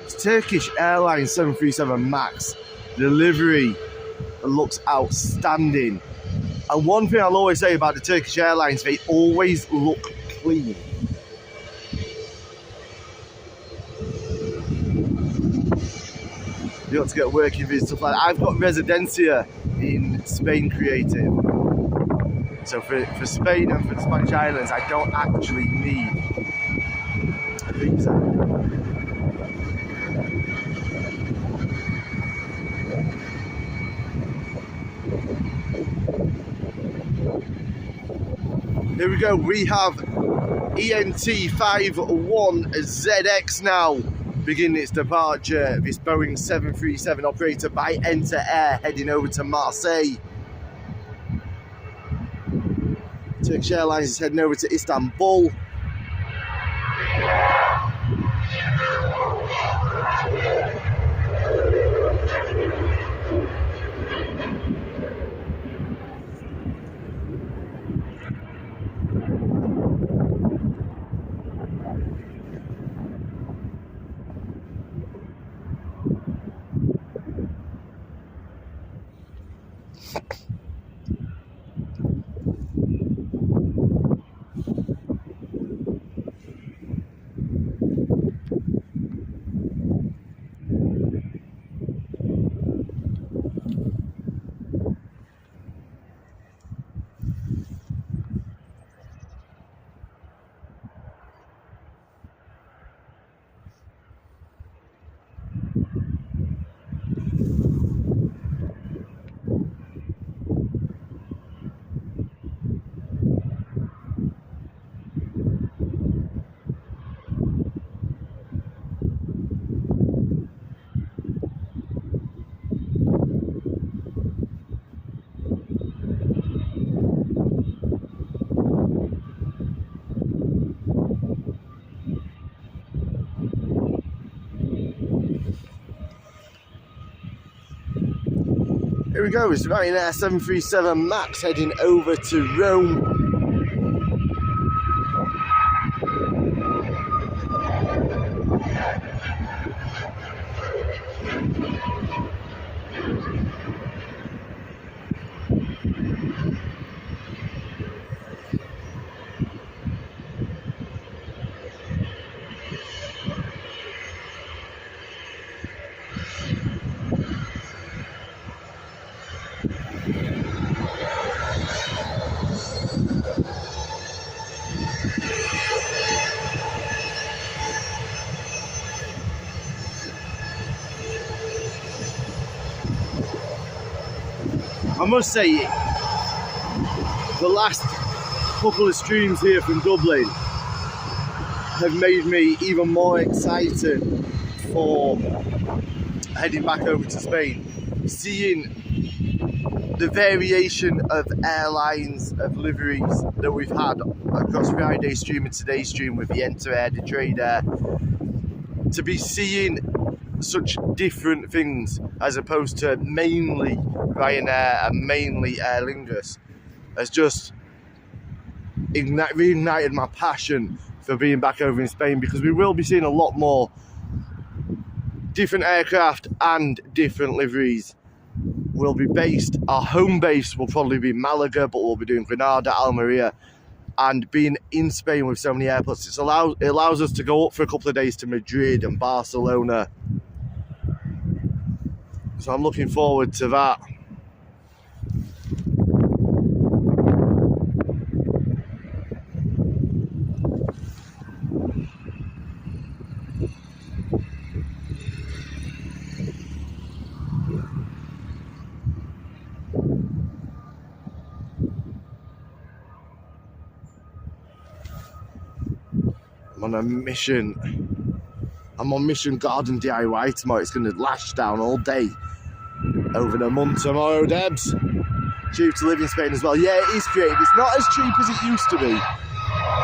It's Turkish Airlines 737 MAX delivery. It looks outstanding. And one thing I'll always say about the Turkish Airlines, they always look clean. You got to get working with stuff like that. I've got Residencia in Spain Creative. So for Spain and for the Spanish Islands, I don't actually need a visa. Here we go, we have ENT51ZX now beginning its departure. This Boeing 737 operated by Enter Air heading over to Marseille. Turkish Airlines is heading over to Istanbul. Here we go, it's Ryanair 737 MAX heading over to Rome. I must say, the last couple of streams here from Dublin have made me even more excited for heading back over to Spain. Seeing the variation of airlines, of liveries that we've had across Friday's stream and today's stream with the Enter Air, the Trade Air, to be seeing such different things as opposed to mainly Ryanair and mainly Aer Lingus has just reignited my passion for being back over in Spain, because we will be seeing a lot more different aircraft and different liveries. We'll be based, our home base will probably be Malaga, but we'll be doing Granada, Almeria, and being in Spain with so many airports, it allows us to go up for a couple of days to Madrid and Barcelona. So I'm looking forward to that. I'm on a mission. I'm on Mission Garden DIY tomorrow. It's going to lash down all day over the month tomorrow, Debs. Cheap to live in Spain as well. Yeah, it is creative. It's not as cheap as it used to be,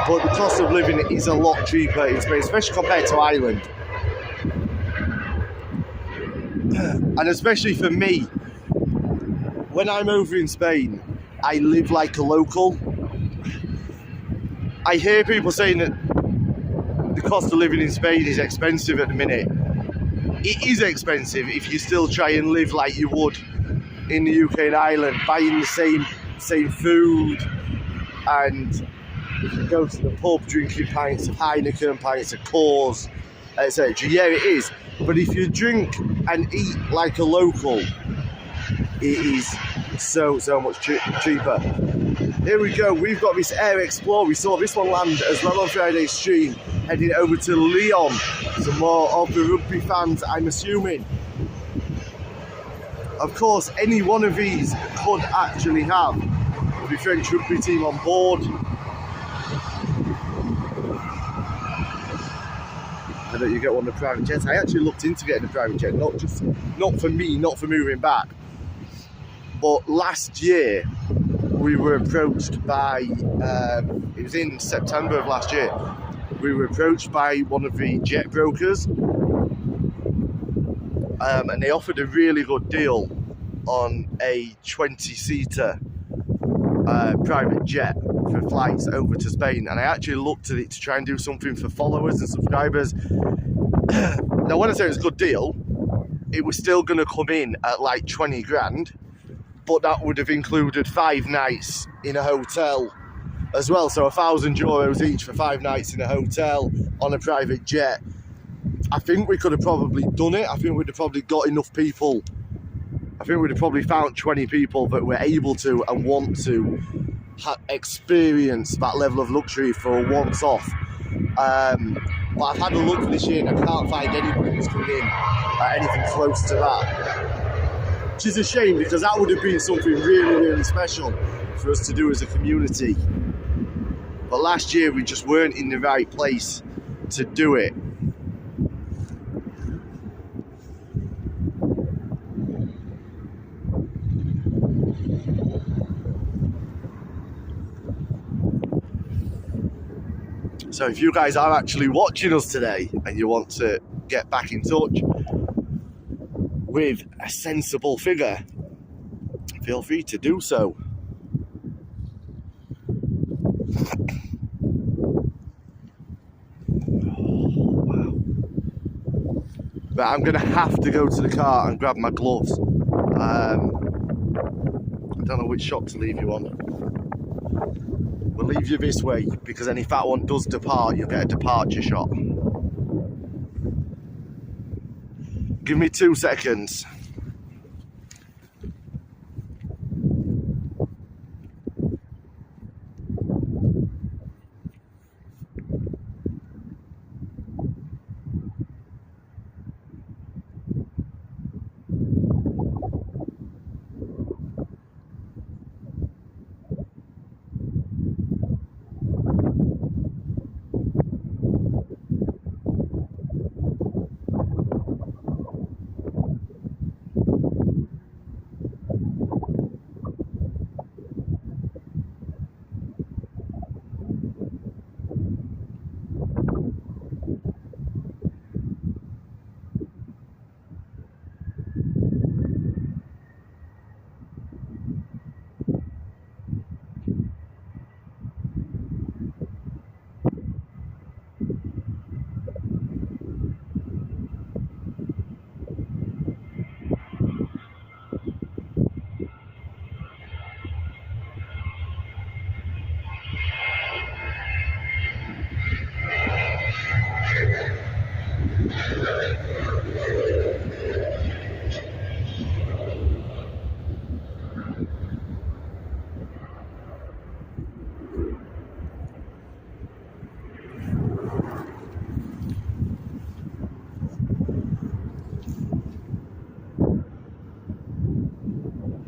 but the cost of living is a lot cheaper in Spain, especially compared to Ireland. And especially for me, when I'm over in Spain, I live like a local. I hear people saying that the cost of living in Spain is expensive at the minute. It is expensive if you still try and live like you would in the UK and Ireland, buying the same food, and you can go to the pub drinking pints of Heineken, pints of Coors, etc. Yeah, it is. But if you drink and eat like a local, it is so much cheaper. Here we go, we've got this Air Explorer. We saw this one land as well on Friday's stream, heading over to Lyon. Some more of the rugby fans, I'm assuming. Of course, any one of these could actually have the French rugby team on board. I know you get one of the private jets. I actually looked into getting a private jet, not for me, not for moving back. But last year, we were approached by, it was in September of last year, we were approached by one of the jet brokers, and they offered a really good deal on a 20-seater private jet for flights over to Spain. And I actually looked at it to try and do something for followers and subscribers. Now, when I say it was a good deal, it was still going to come in at like 20 grand. but that would have included 5 nights in a hotel as well. So €1,000 each for 5 nights in a hotel on a private jet. I think we could have probably done it. I think we'd have probably got enough people. I think we'd have probably found 20 people that were able to and want to experience that level of luxury for a once-off. But I've had a look for this year and I can't find anybody who's coming in anything close to that. Which is a shame, because that would have been something really, really special for us to do as a community. But last year we just weren't in the right place to do it. So if you guys are actually watching us today and you want to get back in touch with a sensible figure, feel free to do so. Wow. But I'm going to have to go to the car and grab my gloves. I don't know which shop to leave you on. We'll leave you this way, because then if that one does depart, you'll get a departure shot. Give me 2 seconds.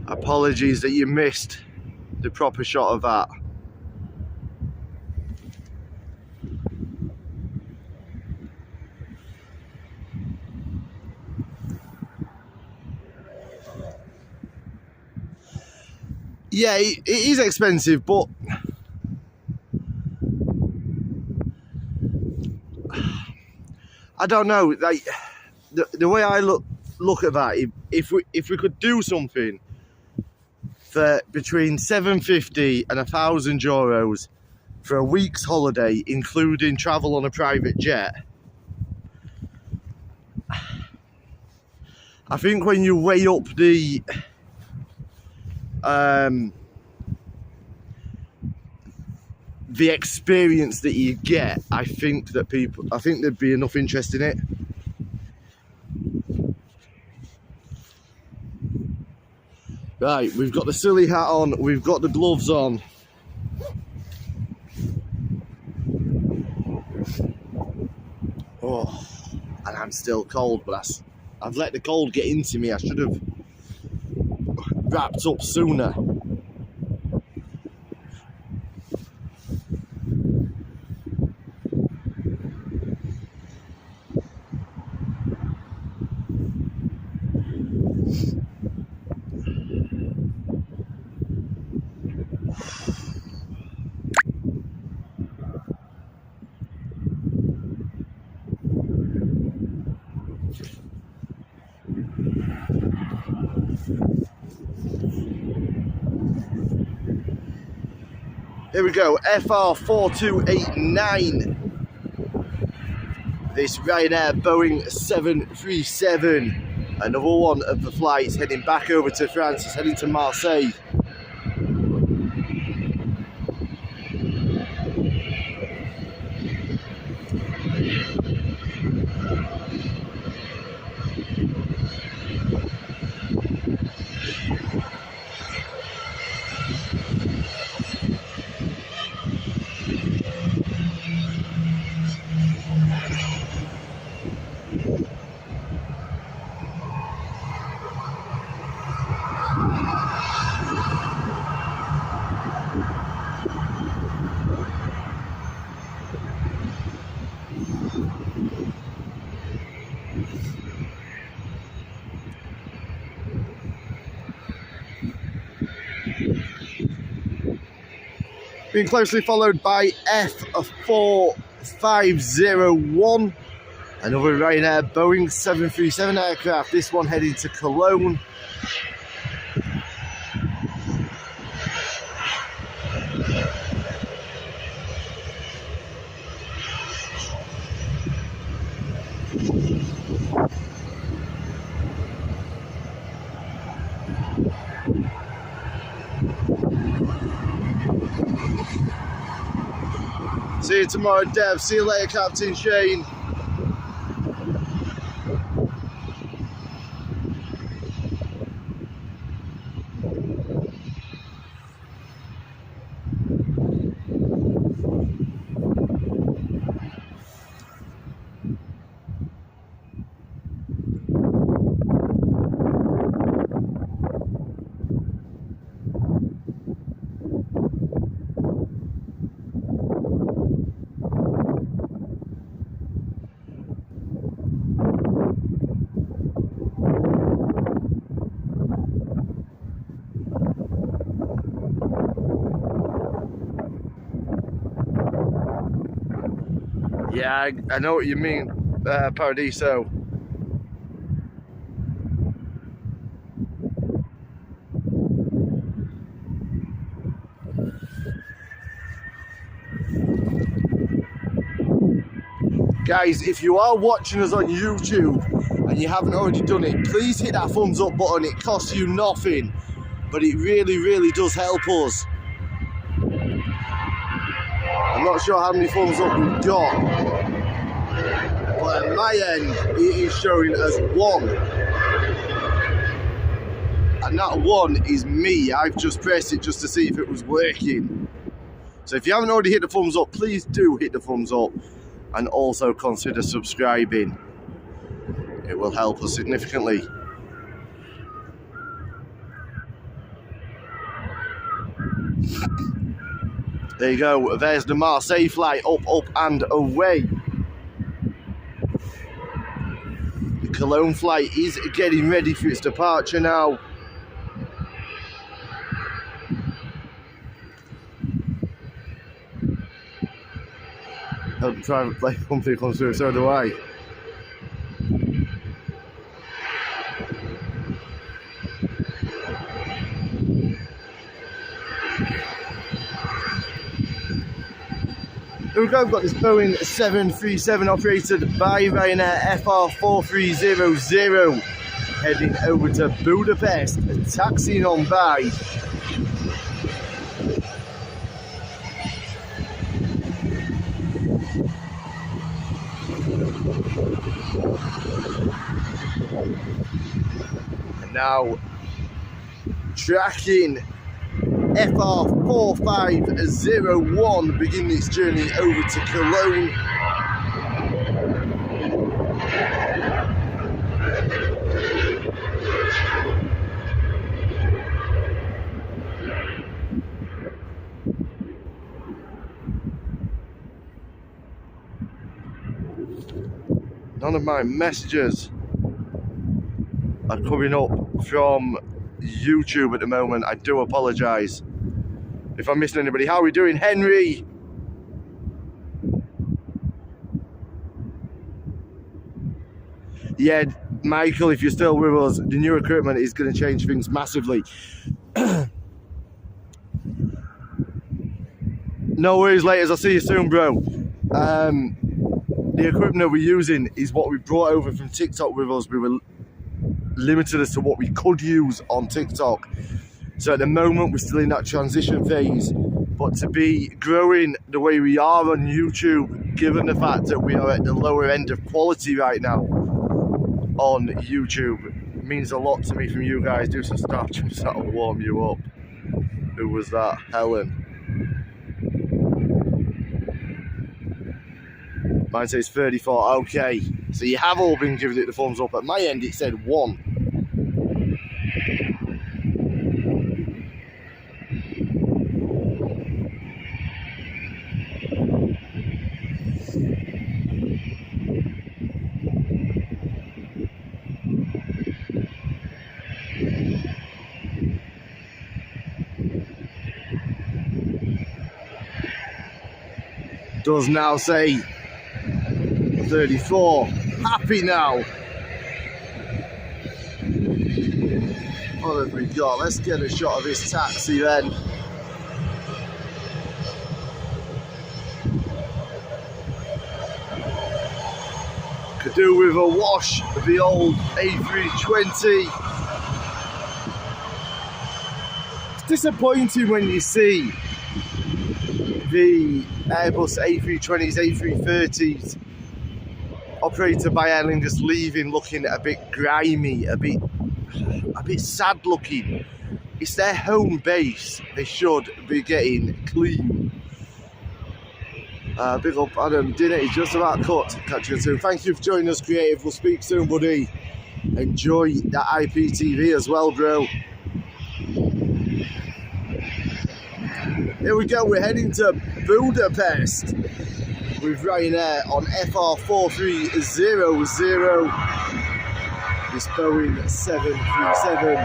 Apologies that you missed the proper shot of that. Yeah, it is expensive, but I don't know. Like the way I look at that, if we could do something for between €750 and €1,000 for a week's holiday, including travel on a private jet, I think when you weigh up the experience that you get, I think there'd be enough interest in it. Right, we've got the silly hat on, we've got the gloves on. Oh, and I'm still cold, but I've let the cold get into me. I should have wrapped up sooner. Here we go, FR4289. This Ryanair Boeing 737 Another one of the flights heading back over to France. It's heading to Marseille. Being closely followed by F4501, another Ryanair Boeing 737 aircraft, this one heading to Cologne. See you tomorrow, Dev. See you later, Captain Shane. Yeah, I know what you mean, Paradiso. Guys, if you are watching us on YouTube and you haven't already done it, please hit that thumbs up button. It costs you nothing, but it really, really does help us. I'm not sure how many thumbs up we've got, but at my end, it is showing as 1. And that 1 is me. I've just pressed it just to see if it was working. So if you haven't already hit the thumbs up, please do hit the thumbs up. And also consider subscribing. It will help us significantly. There you go, there's the Marseille flight, up, up and away. The Cologne flight is getting ready for its departure now. Hope the private plane company comes through, so do I. Here we go, we've got this Boeing 737 operated by Ryanair FR4300 heading over to Budapest, taxiing on by. And now tracking FR4501 begin its journey over to Cologne. None of my messages are coming up from YouTube at the moment. I do apologise if I'm missing anybody. How are we doing, Henry? Yeah, Michael, if you're still with us, the new equipment is going to change things massively. No worries, laters. I'll see you soon, bro. The equipment we're using is what we brought over from TikTok with us. limited as to what we could use on TikTok. So at the moment we're still in that transition phase, but to be growing the way we are on YouTube, given the fact that we are at the lower end of quality right now on YouTube, means a lot to me from you guys. Do some star jumps, that'll warm you up. Who was that? Helen. Mine says 34. Okay, so you have all been giving it the thumbs up. At my end it said 1. Does now say 34. Happy now. What have we got? Let's get a shot of this taxi then. Could do with a wash of the old A320. It's disappointing when you see the Airbus A320s, A330s operated by Aer Lingus leaving looking a bit grimy, a bit sad looking. It's their home base. They should be getting clean. Big up Adam, dinner is just about cut. Catch you soon. Thank you for joining us, Creative. We'll speak soon, buddy. Enjoy that IPTV as well, bro. Here we go, we're heading to Budapest with Ryanair on FR4300, this Boeing 737.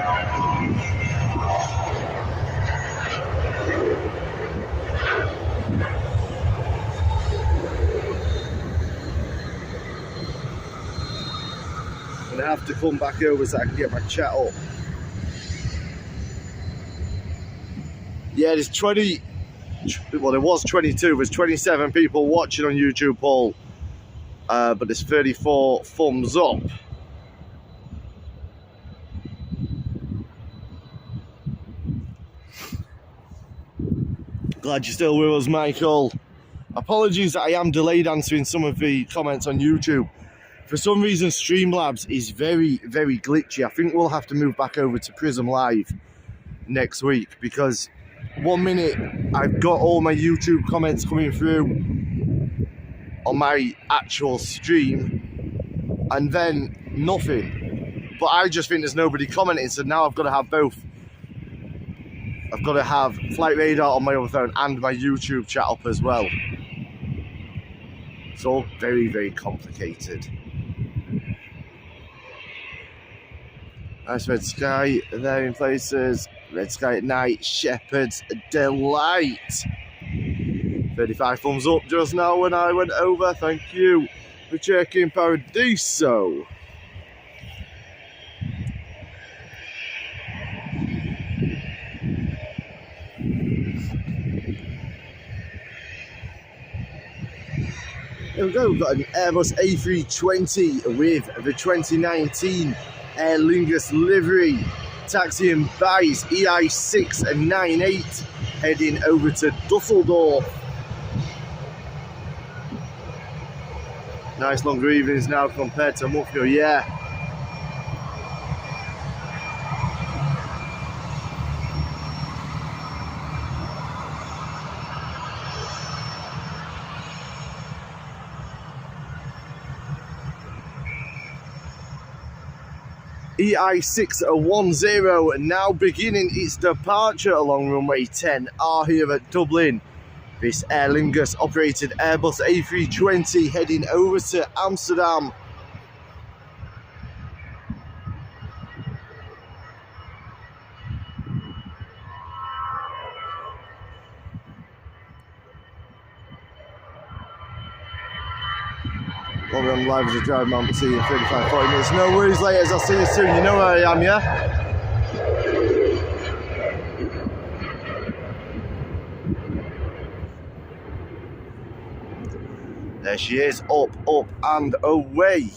I'm gonna have to come back over so I can get my chat up. Yeah, there's 20. Well, there was 22, there's 27 people watching on YouTube, Paul, but there's 34 thumbs up. Glad you're still with us, Michael. Apologies that I am delayed answering some of the comments on YouTube. For some reason, Streamlabs is very, very glitchy. I think we'll have to move back over to Prism Live next week, because 1 minute I've got all my YouTube comments coming through on my actual stream and then nothing, but I just think there's nobody commenting, so now I've got to have both. I've got to have Flight Radar on my other phone and my YouTube chat up as well. It's all very, very complicated. Nice red sky there in places. Red sky at night, Shepherd's Delight. 35 thumbs up just now when I went over. Thank you for checking Paradiso. Here we go, we've got an Airbus A320 with the 2019 Aer Lingus livery. Taxiing Bice EI698 heading over to Dusseldorf. Nice longer evenings now compared to a month ago, yeah. EI610 now beginning its departure along runway 10R here at Dublin. This Aer Lingus operated Airbus A320 heading over to Amsterdam. Well, I'm live as a drive, man, but see you in 35, 40 minutes. No worries, laters, I'll see you soon. You know where I am, yeah? There she is, up, up and away.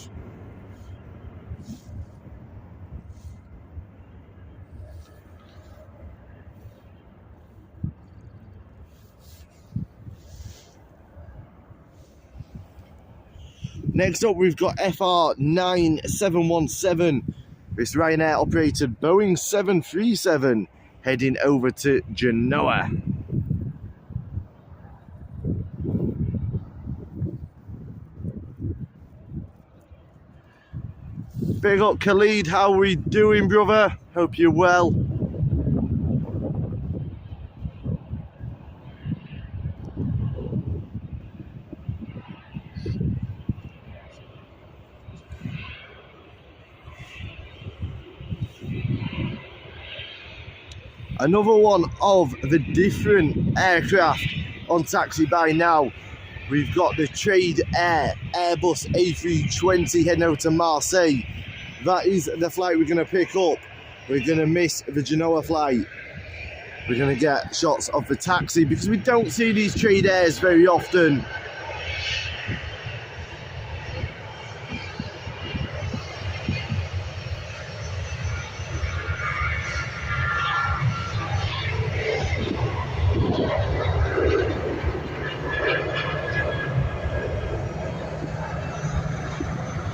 Next up, we've got FR9717. This Ryanair operated Boeing 737 heading over to Genoa. Big up Khalid, how are we doing, brother? Hope you're well. Another one of the different aircraft on taxi by now. We've got the Trade Air Airbus A320 heading out to Marseille. That is the flight we're going to pick up. We're going to miss the Genoa flight. We're going to get shots of the taxi because we don't see these Trade Airs very often.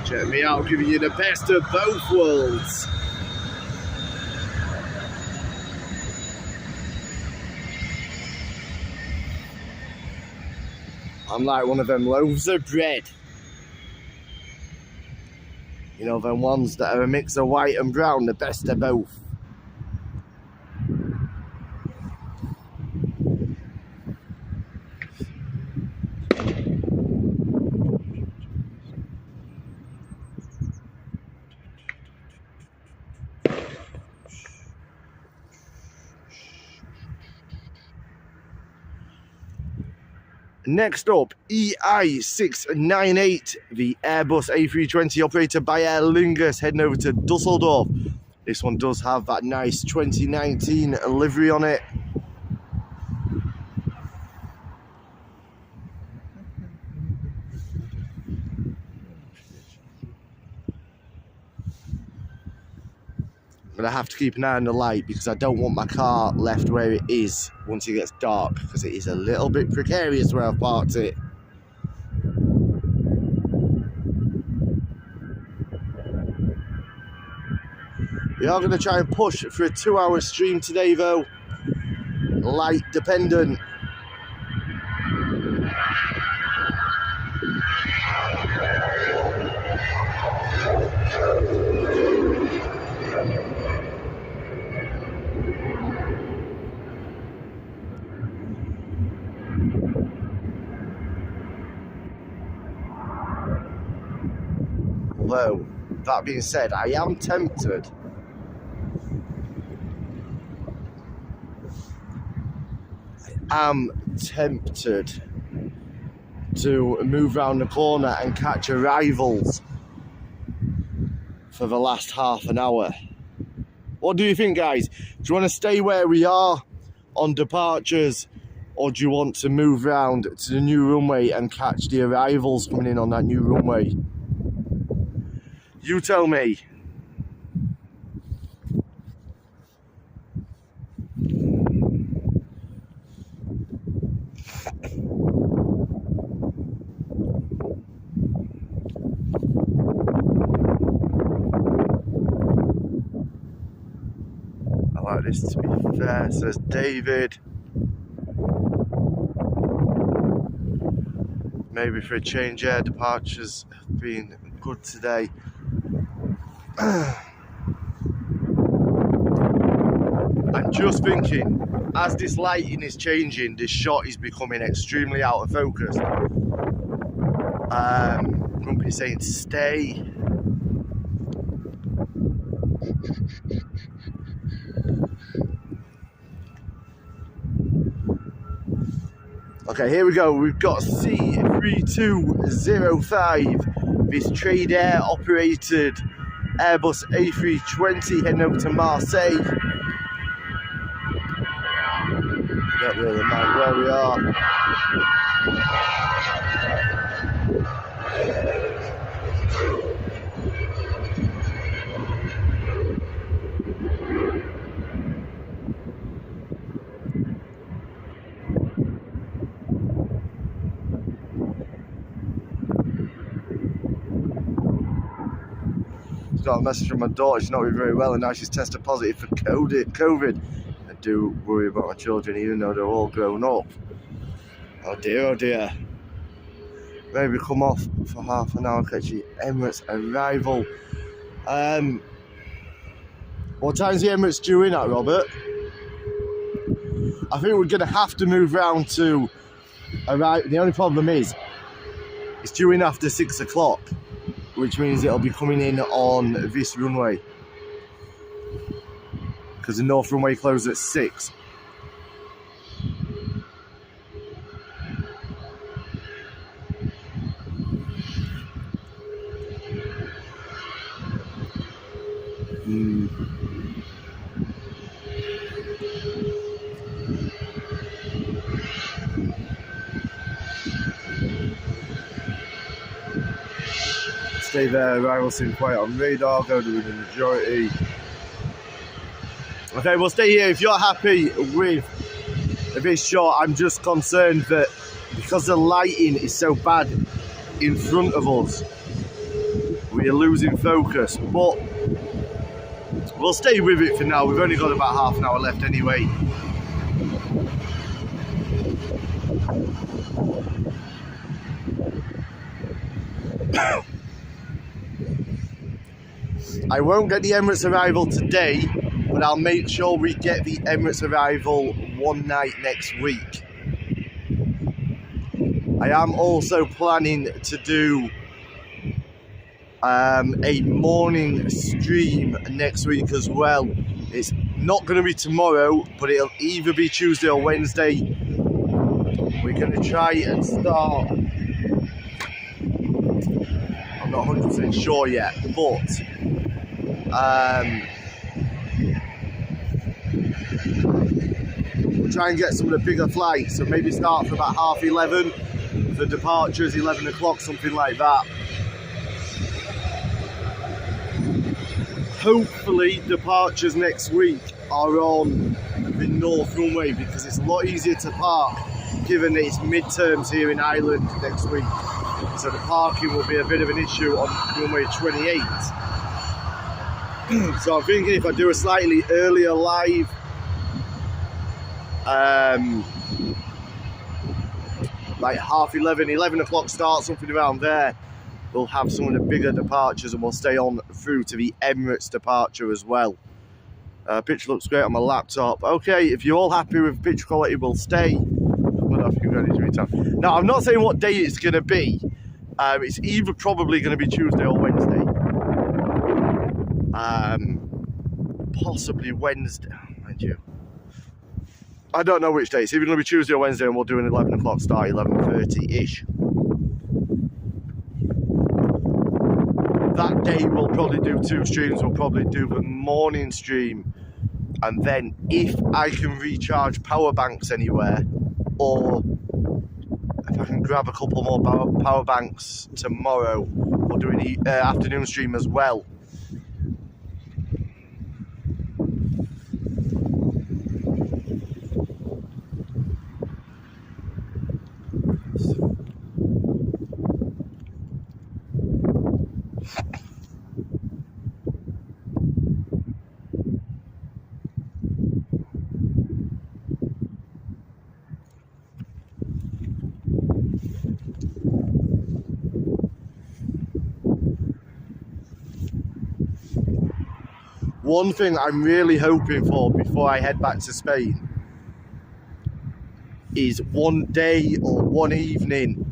Check me out, giving you the best of both worlds. I'm like one of them loaves of bread. You know, them ones that are a mix of white and brown, the best of both. Next up, EI698, the Airbus A320 operated by Aer Lingus, heading over to Dusseldorf. This one does have that nice 2019 livery on it. But I have to keep an eye on the light because I don't want my car left where it is once it gets dark, because it is a little bit precarious where I've parked it. We are going to try and push for a 2-hour stream today though, light dependent. Although, that being said, I am tempted to move round the corner and catch arrivals for the last half an hour. What do you think, guys? Do you want to stay where we are on departures, or do you want to move round to the new runway and catch the arrivals coming in on that new runway? You tell me. I like this, to be fair, says David. Maybe for a change, air departures have been good today. I'm just thinking, as this lighting is changing, this shot is becoming extremely out of focus. Grumpy saying stay. Okay, here we go. We've got C3205, this Trade Air operated Airbus A320 heading over to Marseille. Don't really mind where we are. got a message from my daughter. She's not doing very well, and now she's tested positive for COVID. I do worry about my children, even though they're all grown up. Oh dear, oh dear. Maybe come off for half an hour, catch the Emirates arrival. What time's the Emirates due in at, Robert? I think we're going to have to move round to arrive. The only problem is, it's due in after 6 o'clock, which means it'll be coming in on this runway. Because the north runway closes at 6. Stay there, arrival seem quiet on radar, go to the majority. Okay, we'll stay here. If you're happy with this shot, I'm just concerned that because the lighting is so bad in front of us, we're losing focus, but we'll stay with it for now. We've only got about half an hour left anyway. I won't get the Emirates arrival today, but I'll make sure we get the Emirates arrival one night next week. I am also planning to do a morning stream next week as well. It's not going to be tomorrow, but it'll either be Tuesday or Wednesday. We're going to try and start. I'm not 100% sure yet, but we'll try and get some of the bigger flights, so maybe start for about 11:30 for departures, 11 o'clock, something like that. Hopefully departures next week are on the north runway, because it's a lot easier to park given that it's midterms here in Ireland next week, so the parking will be a bit of an issue on runway 28. So I'm thinking if I do a slightly earlier live, like 11:30, 11 o'clock start, something around there, we'll have some of the bigger departures and we'll stay on through to the Emirates departure as well. Picture looks great on my laptop. Okay, if you're all happy with picture quality, we'll stay. Now, I'm not saying what day it's going to be. It's either probably going to be Tuesday or Wednesday. Possibly Wednesday, mind you. I don't know which day. It's either going to be Tuesday or Wednesday, and we'll do an 11 o'clock start, 11:30-ish. That day we'll probably do 2 streams. We'll probably do the morning stream, and then if I can recharge power banks anywhere, or if I can grab a couple more power banks tomorrow, we'll do an afternoon stream as well. One thing I'm really hoping for before I head back to Spain is one day or one evening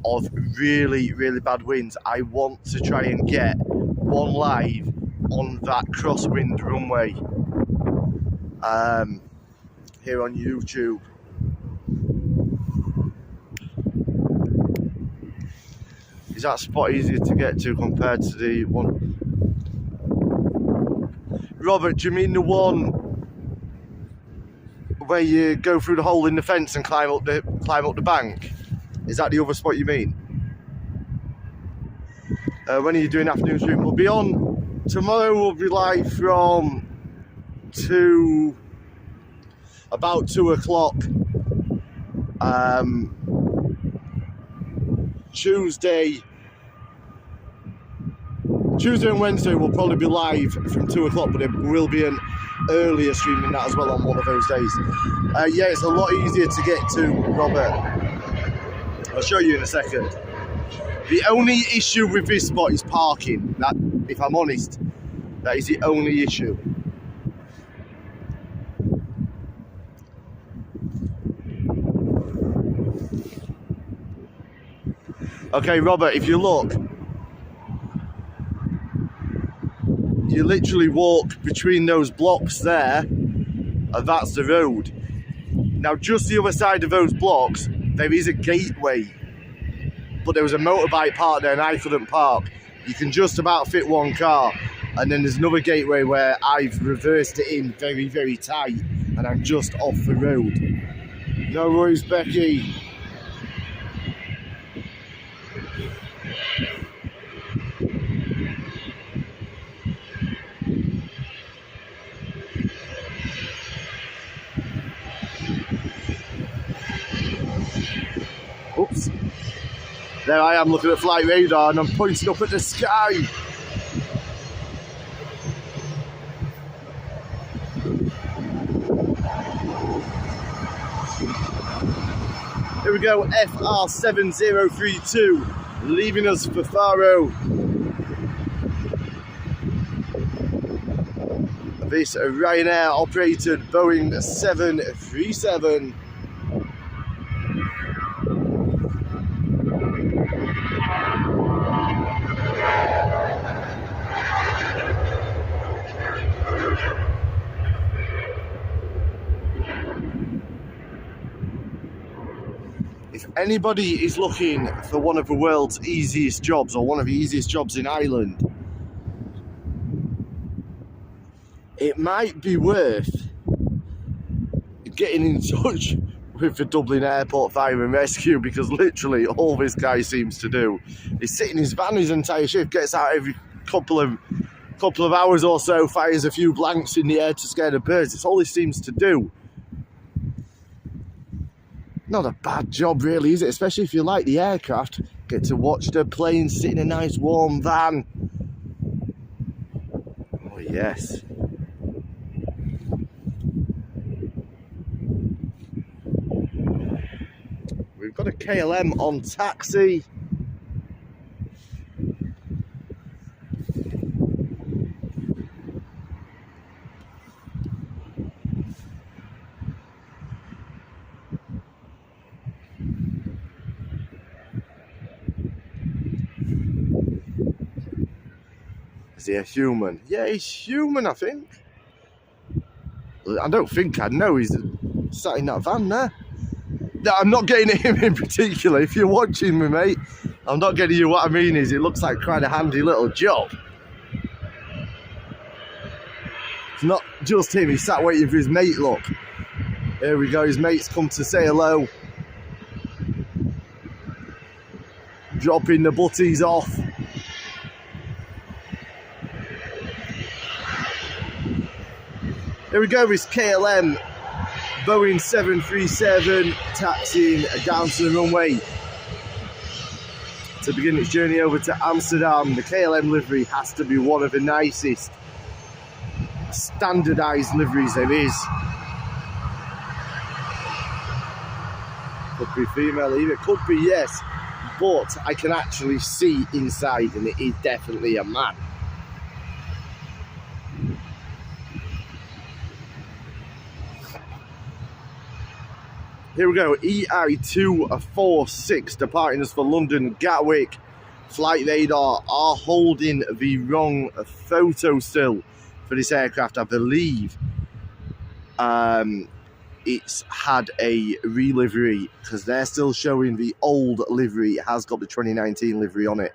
of really, really bad winds. I want to try and get one live on that crosswind runway here on YouTube. Is that spot easier to get to compared to the one? Robert, do you mean the one where you go through the hole in the fence and climb up the bank? Is that the other spot you mean? When are you doing afternoon stream? We'll be on tomorrow. We'll be live from about 2 o'clock. Tuesday and Wednesday will probably be live from 2 o'clock, but it will be an earlier stream than that as well on one of those days. Yeah, it's a lot easier to get to, Robert. I'll show you in a second. The only issue with this spot is parking. That, if I'm honest, that is the only issue. Okay, Robert, if you look, you literally walk between those blocks there, and that's the road. Now, just the other side of those blocks, there is a gateway, but there was a motorbike parked there and I couldn't park. You can just about fit one car, and then there's another gateway where I've reversed it in very, very tight, and I'm just off the road. No worries, Becky. Oops. There I am looking at flight radar and I'm pointing up at the sky. Here we go, FR7032, leaving us for Faro. This Ryanair operated Boeing 737. If anybody is looking for one of the world's easiest jobs, or one of the easiest jobs in Ireland, it might be worth getting in touch with the Dublin Airport Fire and Rescue, because literally all this guy seems to do is sit in his van his entire shift, gets out every couple of hours or so, fires a few blanks in the air to scare the birds. It's all he seems to do. Not a bad job really, is it? Especially if you like the aircraft. Get to watch the planes, sit in a nice warm van. Oh yes. We've got a KLM on taxi. Is he a human? Yeah, he's human, I think. I don't think I know he's sat in that van there. No, I'm not getting at him in particular. If you're watching me, mate, I'm not getting you. What I mean is, it looks like quite a handy little job. It's not just him. He's sat waiting for his mate, look. Here we go. His mate's come to say hello. Dropping the butties off. Here we go, it's KLM Boeing 737 taxiing down to the runway to begin its journey over to Amsterdam. The KLM livery has to be one of the nicest standardised liveries there is. Could be female either, could be yes, but I can actually see inside and it is definitely a man. Here we go, EI246 departing us for London Gatwick. Flight radar are holding the wrong photo still for this aircraft, I believe. It's had a re-livery because they're still showing the old livery. It has got the 2019 livery on it.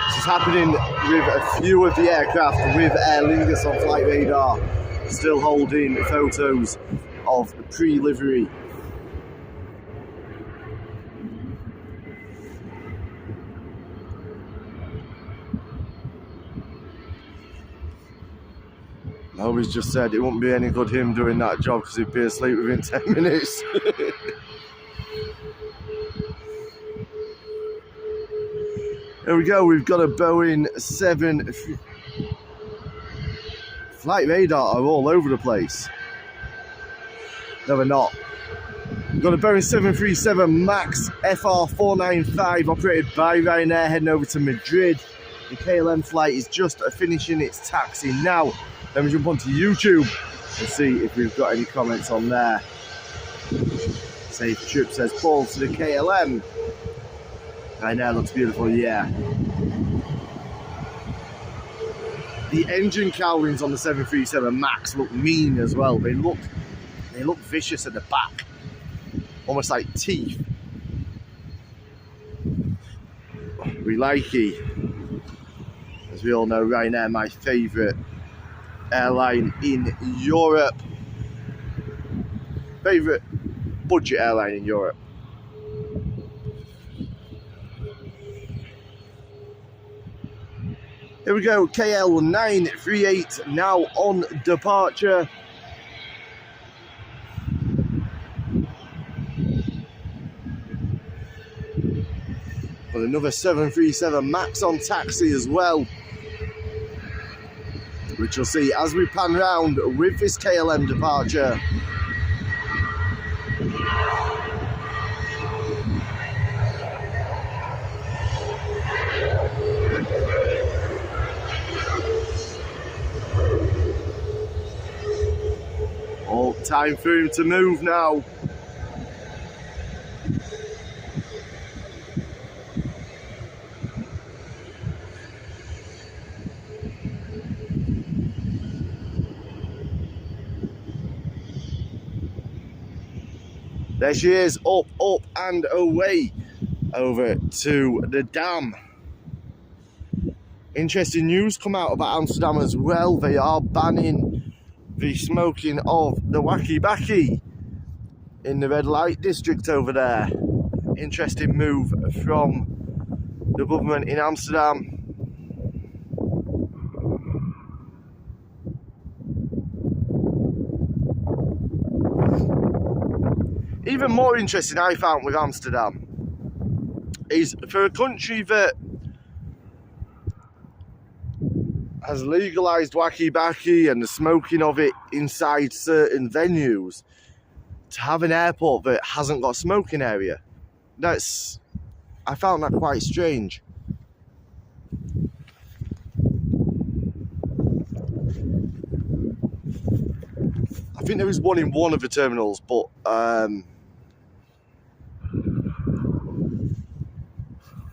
This is happening with a few of the aircraft with Aer Lingus on flight radar, still holding photos of the pre-livery. Nobody's just said it wouldn't be any good him doing that job because he'd be asleep within 10 minutes. There we go, we've got a Boeing 7. Flight radar are all over the place. No, they're not. We've got a Boeing 737 MAX FR495 operated by Ryanair heading over to Madrid. The KLM flight is just finishing its taxi now. Then we jump onto YouTube and see if we've got any comments on there. Safe trip, says Paul to the KLM. Ryanair looks beautiful, yeah. The engine cowlings on the 737 MAX look mean as well. They look vicious at the back, almost like teeth. We like it. As we all know, Ryanair, my favourite airline in Europe. Favourite budget airline in Europe. Here we go, KL938 now on departure. But another 737 MAX on taxi as well, which you'll see as we pan round with this KLM departure. All time for him to move now. There she is, up, up and away over to the dam. Interesting news come out about Amsterdam as well. They are banning the smoking of the wacky backy in the red light district over there. Interesting move from the government in Amsterdam. Even more interesting I found with Amsterdam is for a country that has legalised wacky backy and the smoking of it inside certain venues, to have an airport that hasn't got a smoking area. I found that quite strange. I think there is one in one of the terminals, but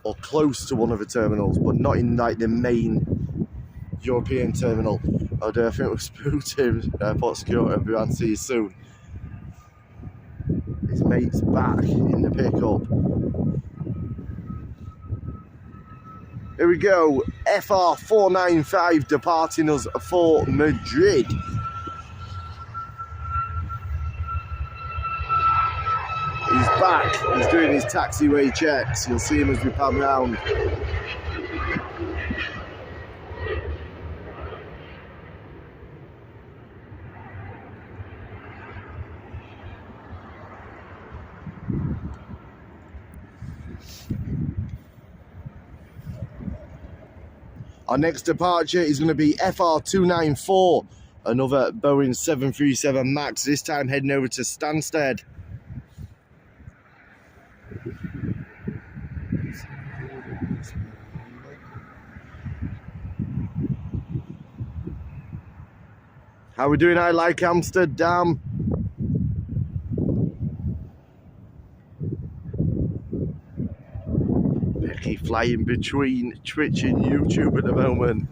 or close to one of the terminals, but not in like the main European terminal. I think we've spooked him. Airport security, everyone, see you soon. His mate's back in the pickup. Here we go, FR495 departing us for Madrid. He's back, he's doing his taxiway checks. You'll see him as we pan round. Our next departure is going to be FR294, another Boeing 737 MAX, this time heading over to Stansted. How we doing? I like Amsterdam. Becky flying between Twitch and YouTube at the moment.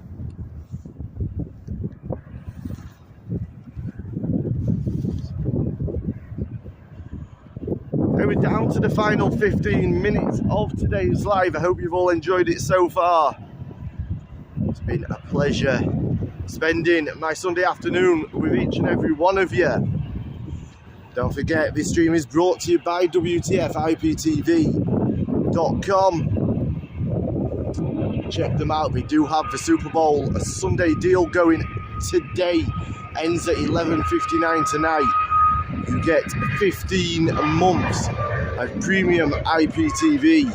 We're down to the final 15 minutes of today's live. I hope you've all enjoyed it so far. It's been a pleasure spending my Sunday afternoon with each and every one of you. Don't forget, this stream is brought to you by WTFIPTV.com. Check them out. We do have the Super Bowl Sunday deal going today. Ends at 11:59 tonight. You get 15 months of premium IPTV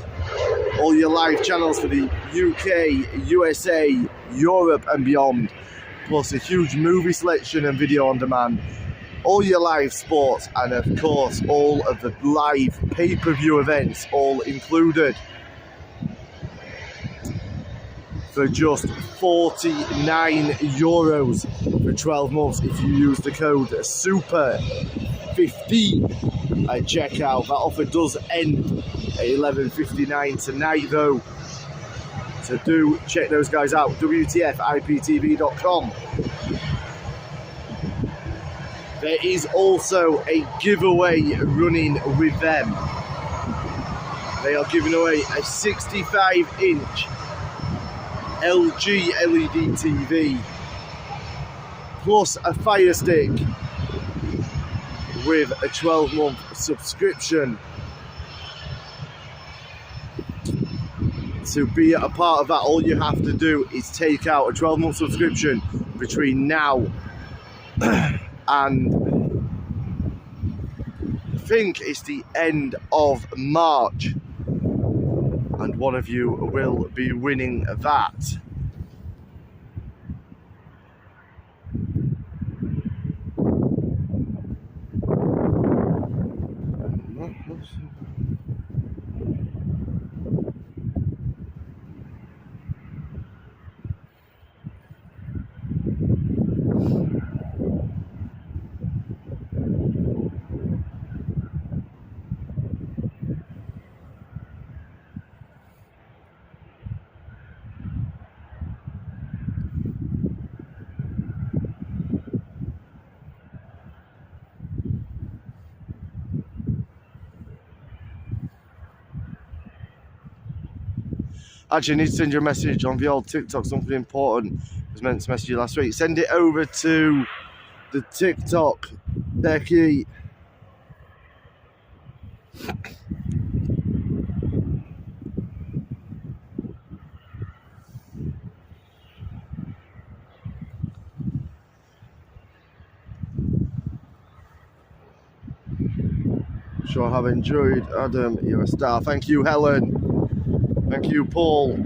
all your live channels for the UK, USA, Europe and beyond, plus a huge movie selection and video on demand, all your live sports, and of course all of the live pay-per-view events all included for just €49 for 12 months if you use the code SUPER15 at checkout. That offer does end at 11:59 tonight though, so do check those guys out, WTFIPTV.com. There is also a giveaway running with them. They are giving away a 65-inch LG LED TV plus a Fire Stick with a 12-month subscription. To be a part of that, all you have to do is take out a 12-month subscription between now and I think it's the end of March, and one of you will be winning that. Actually, I need to send you a message on the old TikTok, something important. I was meant to message you last week. Send it over to the TikTok, Becky. Sure, I have enjoyed. Adam, you're a star. Thank you, Helen. Thank you, Paul.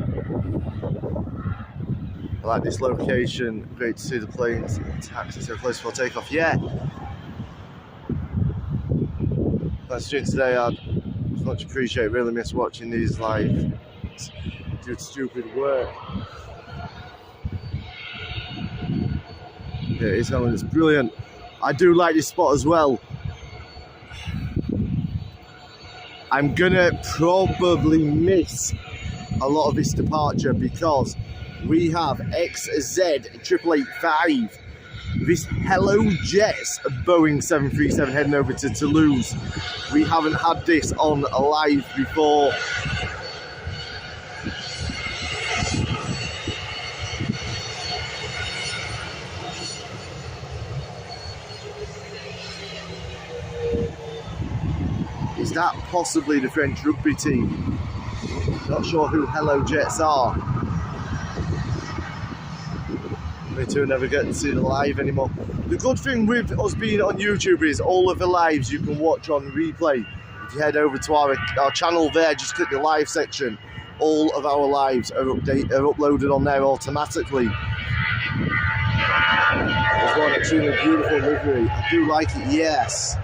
I like this location. Great to see the planes and taxis so close for takeoff. Yeah. That's doing today. I'd much appreciate. Really miss watching these live due to stupid work. Yeah, it's Helen. It's brilliant. I do like this spot as well. I'm gonna probably miss a lot of this departure because we have XZ885, this Hello Jets Boeing 737 heading over to Toulouse. We haven't had this on live before. Is that possibly the French rugby team? Not sure who Hello Jets are. Me too, never get to see the live anymore. The good thing with us being on YouTube is all of the lives you can watch on replay. If you head over to our channel there, just click the live section. All of our lives are uploaded on there automatically. There's one extremely beautiful livery. I do like it, yes.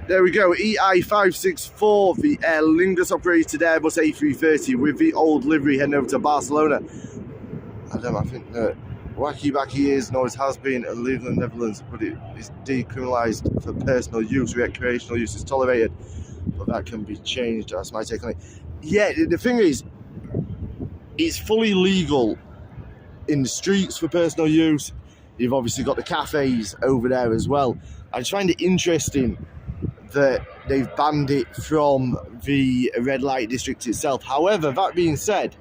There we go, EI564, the Aer Lingus operated Airbus A330 with the old livery heading over to Barcelona. I think that wacky backy is, nor has been illegal in the Netherlands, but it is decriminalised for personal use. Recreational use is tolerated, but that can be changed. That's my take on it. Yeah, the thing is, it's fully legal in the streets for personal use. You've obviously got the cafes over there as well. I just find it interesting that they've banned it from the red light district itself. However, that being said,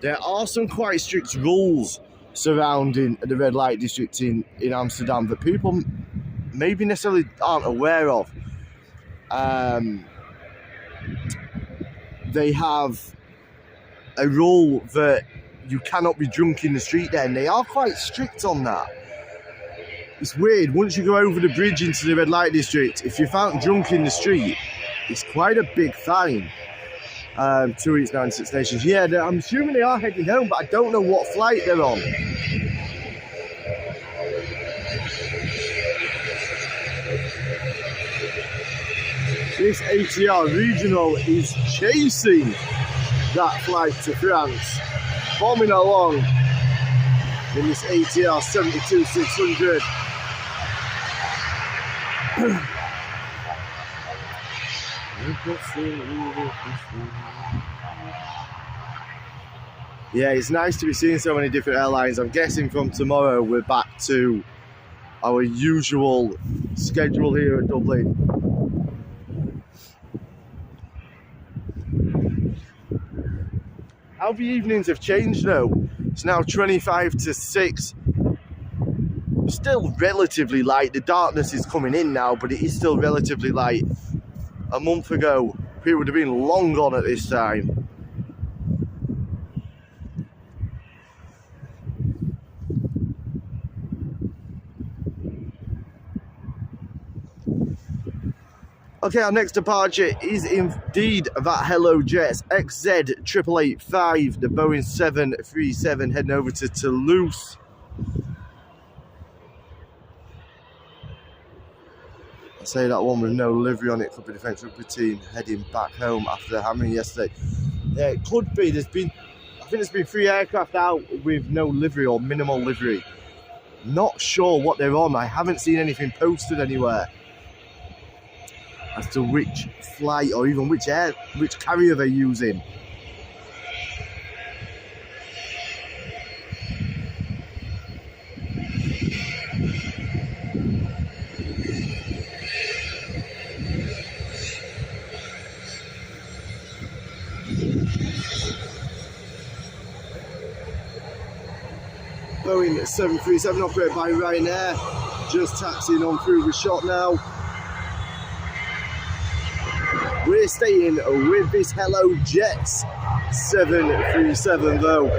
there are some quite strict rules surrounding the red light district in Amsterdam that people maybe necessarily aren't aware of. They have a rule that you cannot be drunk in the street there, and they are quite strict on that. It's weird, once you go over the bridge into the red light district, if you're found drunk in the street, it's quite a big fine. 2 weeks, 96 nations. Yeah, I'm assuming they are heading home, but I don't know what flight they're on. This ATR regional is chasing that flight to France, bombing along in this ATR 72-600. Yeah, it's nice to be seeing so many different airlines. I'm guessing from tomorrow we're back to our usual schedule here at Dublin. How the evenings have changed though. It's now 25 to 6. Still relatively light. The darkness is coming in now, but it is still relatively light. A month ago, people would have been long gone at this time. Okay, our next departure is indeed that Hello Jets XZ8885, the Boeing 737 heading over to Toulouse. I say that one with no livery on it could be the French rugby team heading back home after the hammering yesterday. Yeah, it could be. I think there's been 3 aircraft out with no livery or minimal livery. Not sure what they're on. I haven't seen anything posted anywhere as to which flight or even which carrier they're using. Boeing 737 operated by Ryanair, just taxiing on through the shot now. We're staying with this Hello Jets 737 though.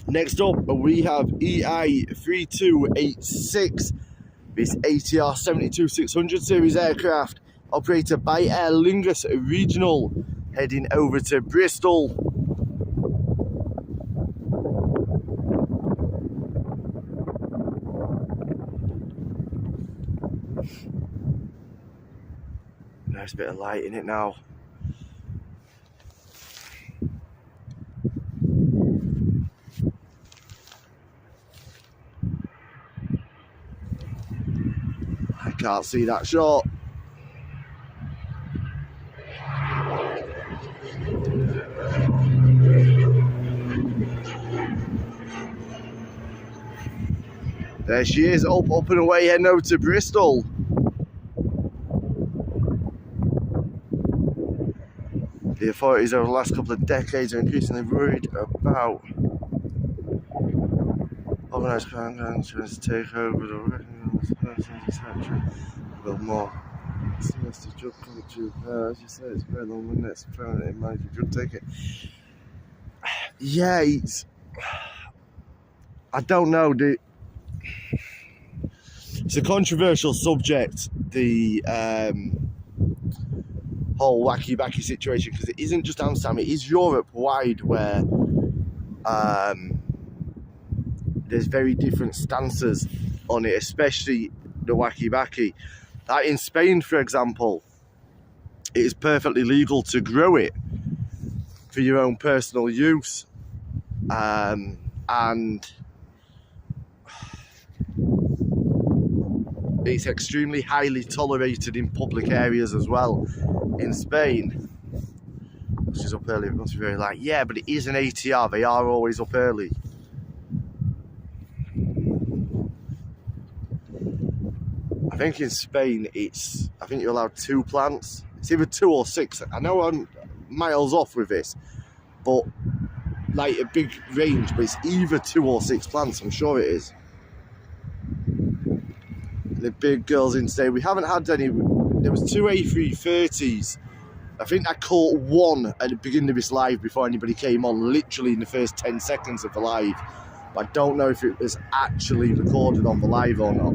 Next up, we have EI3286, this ATR 72-600 series aircraft, operated by Aer Lingus Regional, heading over to Bristol. Nice bit of light in it now. Can't see that shot. There she is, up and away, heading over to Bristol. The authorities over the last couple of decades are increasingly worried about organised crime gangs trying to take over the recognised persons, etc. Well, more. It's the rest of drug culture. As you say, it's very long, isn't it? It's apparent it might be a good ticket. Yeah, I don't know. It's a controversial subject, the whole wacky situation, because it isn't just Amsterdam, it is Europe-wide where there's very different stances on it, especially the wacky. Like in Spain, for example, it is perfectly legal to grow it for your own personal use, and it's extremely highly tolerated in public areas as well. In Spain, which is up early, it must be very light. Yeah, but it is an ATR, they are always up early. think in Spain I think you're allowed 2 plants. It's either 2 or 6. I know I'm miles off with this, but like a big range, but it's either 2 or 6 plants, I'm sure it is. The big girls in today. We haven't had any. There was 2 A330s. I think I caught one at the beginning of this live before anybody came on, literally in the first 10 seconds of the live. But I don't know if it was actually recorded on the live or not.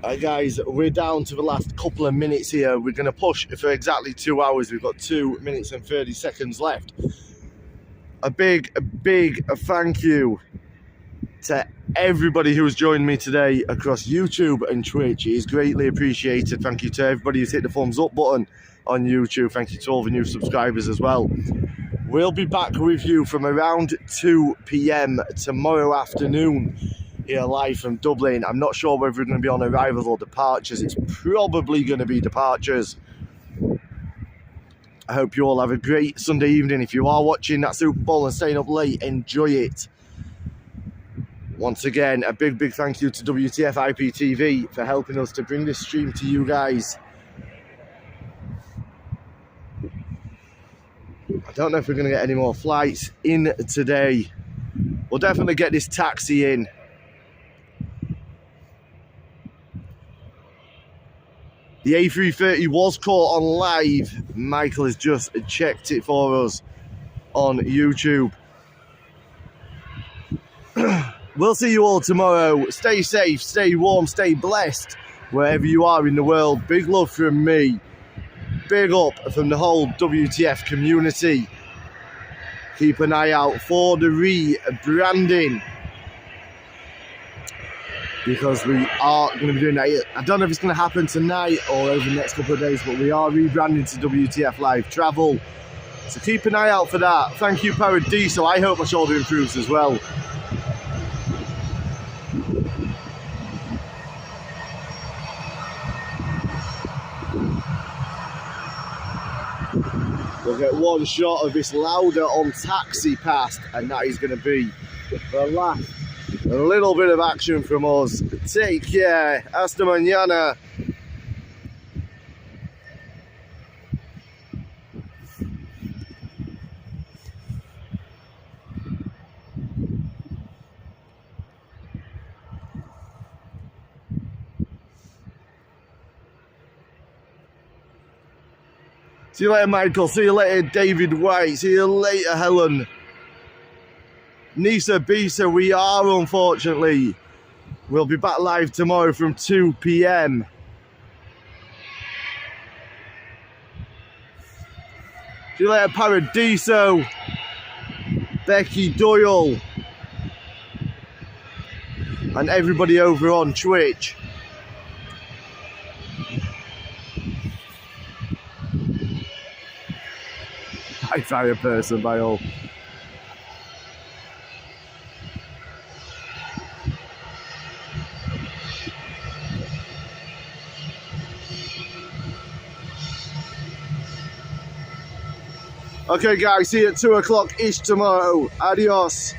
Alright guys, we're down to the last couple of minutes here. We're going to push for exactly 2 hours. We've got 2 minutes and 30 seconds left. A big thank you to everybody who's joined me today across YouTube and Twitch. It is greatly appreciated. Thank you to everybody who's hit the thumbs up button on YouTube. Thank you to all the new subscribers as well. We'll be back with you from around 2 PM tomorrow afternoon. Here live from Dublin. I'm not sure whether we're going to be on arrivals or departures. It's probably going to be departures. I hope you all have a great Sunday evening. If you are watching that Super Bowl and staying up late, enjoy it. Once again, a big thank you to WTF IPTV for helping us to bring this stream to you guys. I don't know if we're going to get any more flights in today. We'll definitely get this taxi in. The A330 was caught on live. Michael has just checked it for us on YouTube. We'll see you all tomorrow. Stay safe, stay warm, stay blessed wherever you are in the world. Big love from me. Big up from the whole WTF community. Keep an eye out for the rebranding, because we are going to be doing that. I don't know if it's going to happen tonight or over the next couple of days, but we are rebranding to WTF Live Travel. So keep an eye out for that. Thank you, Paradiso. I hope my shoulder improves as well. We'll get one shot of this Lauda on taxi past, and that is going to be the last. A little bit of action from us. Take care. Hasta mañana. See you later, Michael. See you later, David White. See you later, Helen. Nisa Bisa, we are, unfortunately. We'll be back live tomorrow from 2 PM. See you later, Paradiso. Becky Doyle. And everybody over on Twitch. High fire person by all. Okay guys, see you at 2 o'clock-ish tomorrow. Adios.